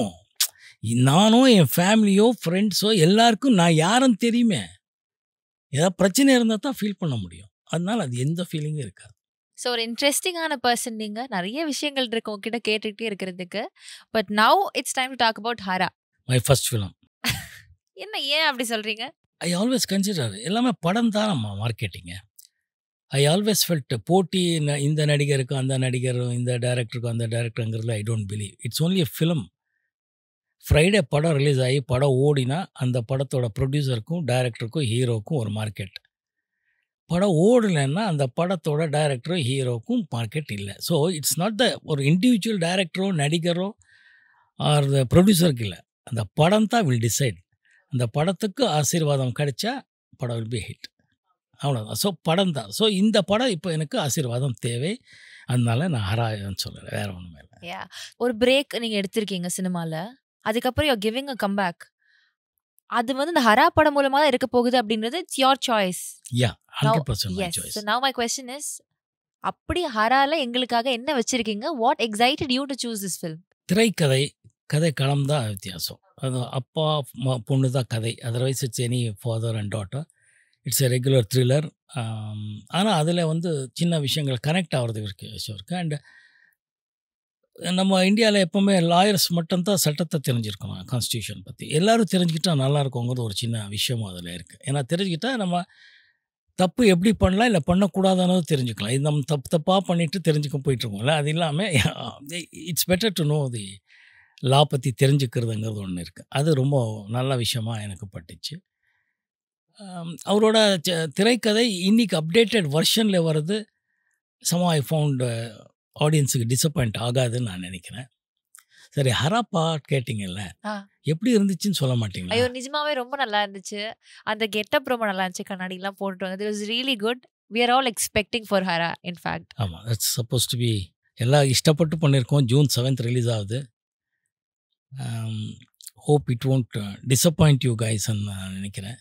நானோ என் ஃபேமிலியோ ஃப்ரெண்ட்ஸோ எல்லாருக்கும் நான் யாருன்னு தெரியுமே. ஏதாவது பிரச்சனை இருந்தால் தான் ஃபீல் பண்ண முடியும். அதனால அது எந்த ஃபீலிங்கும் இருக்காது.
ஸோ ஒரு இன்ட்ரெஸ்டிங்கான பர்சன் நீங்க. நிறைய விஷயங்கள் இருக்கு உங்ககிட்ட கேட்டுக்கிட்டே இருக்கிறதுக்கு. But now it's time to talk about Hara.
My first film.
என்ன ஏன் அப்படி சொல்றீங்க?
ஐ ஆல்வேஸ் கன்சிடர் எல்லாமே படம் தான் நம்ம மார்க்கெட்டிங்க. ஐ ஆல்வேஸ் ஃபெல்ட் போட்டி இந்த நடிகருக்கும் அந்த நடிகரும் இந்த டைரக்டருக்கும் அந்த டைரக்டருங்கிறதுல I don't believe. It's only a film. Friday படம் ரிலீஸ் ஆகி படம் ஓடினா அந்த படத்தோட ப்ரொடியூசருக்கும் டைரக்டருக்கும் ஹீரோவுக்கும் ஒரு மார்க்கெட். படம் ஓடலைன்னா அந்த படத்தோட டைரக்டரோ ஹீரோவுக்கும் மார்க்கெட் இல்லை. ஸோ இட்ஸ் நாட் த ஒரு இண்டிவிஜுவல் டைரக்டரோ நடிகரோ ஆர் த ப்ரொடியூசருக்கு இல்லை. அந்த படம் தான் வில் டிசைட். அந்த படத்துக்கு ஆசீர்வாதம் கிடைச்சா படம் வில் பி ஹிட். அவ்வளோதான். ஸோ படம் தான். ஸோ இந்த படம் இப்போ எனக்கு ஆசீர்வாதம் தேவை. அதனால நான் ஹரான்னு சொல்கிறேன், வேறு ஒன்றுமே இல்லை.
ஒரு பிரேக் நீங்கள் எடுத்திருக்கீங்க சினிமாவில். அதுக்கப்புறம் யூ கிவிங் அ கம்பேக். அது வந்து இந்த ஹரா படம் மூலமாக தான் இருக்க போகுது அப்படின்றது it's your choice.
Yeah 100% my choice.
So now my question is, அப்படி ஹரால எங்களுக்காக என்ன வச்சிருக்கீங்க? What excited you to choose this film?
திரைக்கதை கதை களம் தான் வித்தியாசம். அது அப்பா பொண்ணு தான் கதை. Otherwise it's any father and daughter. It's a regular thriller. ஆனால் அதில் வந்து சின்ன விஷயங்கள் கனெக்ட் ஆகிறது இருக்குது. அண்ட் நம்ம இந்தியாவில் எப்போவுமே லாயர்ஸ் மட்டும்தான் சட்டத்தை தெரிஞ்சிருக்கணும். கான்ஸ்டியூஷன் பற்றி எல்லோரும் தெரிஞ்சுக்கிட்டால் நல்லாயிருக்குங்கிறது ஒரு சின்ன விஷயமும் அதில் இருக்குது. ஏன்னா தெரிஞ்சுக்கிட்டால் நம்ம தப்பு எப்படி பண்ணலாம் இல்லை பண்ணக்கூடாதுன்னு தெரிஞ்சுக்கலாம். இது நம்ம தப்பாக பண்ணிவிட்டு தெரிஞ்சுக்க போயிட்டுருக்கோம்ல. அது இல்லாமல் it's better to know the law பற்றி தெரிஞ்சுக்கிறதுங்கிறது ஒன்று இருக்குது. அது ரொம்ப நல்ல விஷயமாக எனக்கு பட்டுச்சு. அவரோட திரைக்கதை இன்றைக்கி அப்டேட்டட் வெர்ஷனில் வருது. ஐ ஃபவுண்ட் ஆடியன்ஸுக்கு டிசப்பாயிண்ட் ஆகாதுன்னு நான் நினைக்கிறேன். சரி, ஹரா பாட் கேட்டிங்கல்ல, எப்படி இருந்துச்சுன்னு சொல்ல மாட்டீங்களா?
ஐயோ, நிஜமாவே ரொம்ப நல்லா இருந்துச்சு. அந்த கெட்டப் ரொம்ப நல்லா இருந்துச்சு. கண்ணாடிலாம் போட்டுட்டு வந்தது. It was really good. We are all expecting for Hara in fact.
ஆமாம், தட்ஸ் சப்போஸ் டு பி. எல்லாம் இஷ்டப்பட்டு பண்ணியிருக்கோம். June 7th ரிலீஸ் ஆகுது. Hope it won't disappoint you கைஸ்ன்னு நான் நினைக்கிறேன்.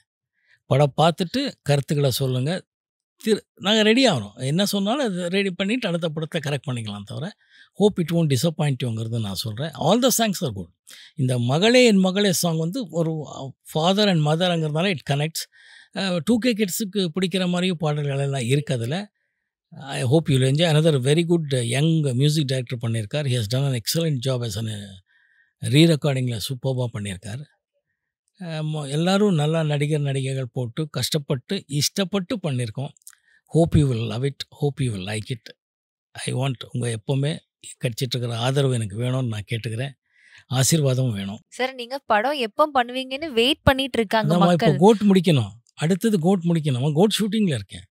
படம் பார்த்துட்டு கருத்துக்களை சொல்லுங்கள். நாங்கள் ரெடி ஆகிறோம். என்ன சொன்னாலும் அது ரெடி பண்ணிவிட்டு அடுத்த படத்தை கரெக்ட் பண்ணிக்கலாம். தவிர ஹோப் இட் ஒன்ட் டிசப்பாயிண்ட் யூங்கிறது நான் சொல்கிறேன். All the songs are good. இந்த மகளே என் மகளே சாங் வந்து ஒரு ஃபாதர் அண்ட் மதருங்கிறதுனால இட் கனெக்ட்ஸ். 2K கிட்ஸுக்கு பிடிக்கிற மாதிரியும் பாடல்கள் எல்லாம் இருக்குது அதில். I hope you will enjoy. Another very good young music director பண்ணியிருக்கார். He has done an excellent job as an ரீரெக்கார்டிங்கில் சூப்பராக பண்ணியிருக்கார். எல்லோரும் நல்லா நடிகர்கள் போட்டு கஷ்டப்பட்டு இஷ்டப்பட்டு பண்ணியிருக்கோம். Hope you will love it. Hope you will like it. I want உங்கள் எப்போவுமே கிடைச்சிட்ருக்கிற ஆதரவு எனக்கு வேணும்னு நான் கேட்டுக்கிறேன். ஆசீர்வாதம் வேணும்.
சார், நீங்கள் படம் எப்போ பண்ணுவீங்கன்னு வெயிட் பண்ணிட்டு இருக்காங்க
நம்ம.
மக்கள்.
இப்போ கோட் முடிக்கணும். அடுத்தது கோட் முடிக்கணும். கோட் ஷூட்டிங்கில் இருக்கேன்.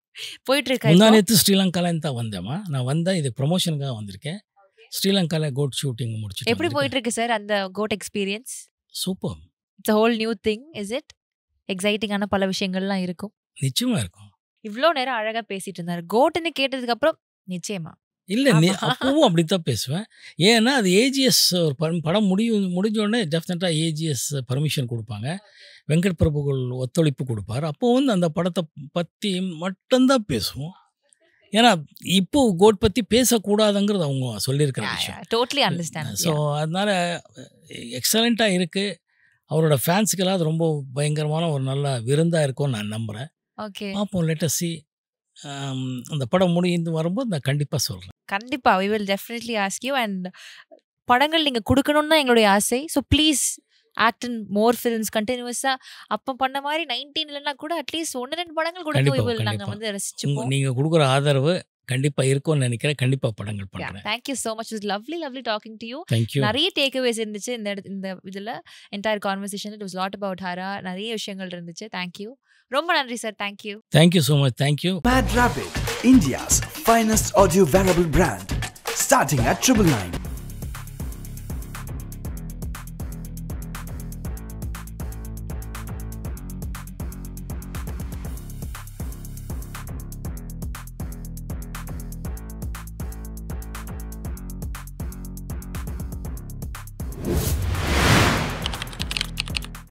போயிட்டு இருக்கேன்.
முன்னாடி ஸ்ரீலங்காலேருந்து தான் வந்தேம்மா. நான் வந்தேன், இது ப்ரொமோஷனுக்காக வந்திருக்கேன். ஸ்ரீலங்காவில் கோட் ஷூட்டிங் முடிச்சுட்டு.
எப்படி போயிட்டு இருக்கு சார் அந்த GOAT experience?
Super.
It's a whole new thing, is it? எக்ஸைட்டிங்கான பல விஷயங்கள்லாம் இருக்கும்.
நிச்சயமாக இருக்கும்.
இவ்வளோ நேரம் அழகாக பேசிட்டு இருந்தார். கோட்டுன்னு கேட்டதுக்கு அப்புறம் நிச்சயமா
இல்லை, அப்பவும் அப்படித்தான் பேசுவேன். ஏன்னா அது ஏஜிஎஸ் ஒரு படம் முடிஞ்சோடனே டெஃபினட்டாக ஏஜிஎஸ் பர்மிஷன் கொடுப்பாங்க. வெங்கட் பிரபுகள் ஒத்துழைப்பு கொடுப்பார். அப்போ வந்து அந்த படத்தை பற்றி மட்டும்தான் பேசுவோம். ஏன்னா இப்போ கோட் பற்றி பேசக்கூடாதுங்கிறது அவங்க சொல்லியிருக்கிற விஷயம்.
Totally understand.
ஸோ அதனால் எக்ஸலண்ட்டாக இருக்குது. அவரோட ஃபேன்ஸுக்கெல்லாம் அது ரொம்ப பயங்கரமான ஒரு நல்ல விருந்தாக இருக்கும்னு நான் நம்புகிறேன்.
ஓகே,
பார்ப்போம். Let see. அந்த படம் முடிந்து வரும்போது நான் கண்டிப்பாக சொல்கிறேன்.
கண்டிப்பாக we will definitely ask you. and படங்கள் நீங்கள் கொடுக்கணும்னு தான் எங்களுடைய ஆசை. So please act in more films கண்டினியூஸாக. அப்போ பண்ண மாதிரி 19 இல்லைன்னா கூட அட்லீஸ்ட் 1-2 படங்கள் கொடுக்க நாங்கள் வந்து ரசிச்சுப்போம்.
நீங்கள் கொடுக்குற ஆதரவு கண்டிப்பாக இருக்கும்னு நினைக்கிறேன். கண்டிப்பாக படங்கள் பண்ணுறேன்.
Thank you so much. It's lovely talking to you.
Thank you.
நிறைய டேக்அவேஸ் இருந்துச்சு இந்த இதில். Entire conversation it was lot about Hara. நிறைய விஷயங்கள் இருந்துச்சு. தேங்க்யூ. ரொம்ப நன்றி sir. Thank you.
Thank you so much. Thank you.
Mad Rapid, India's finest audio wearable brand, starting at 999.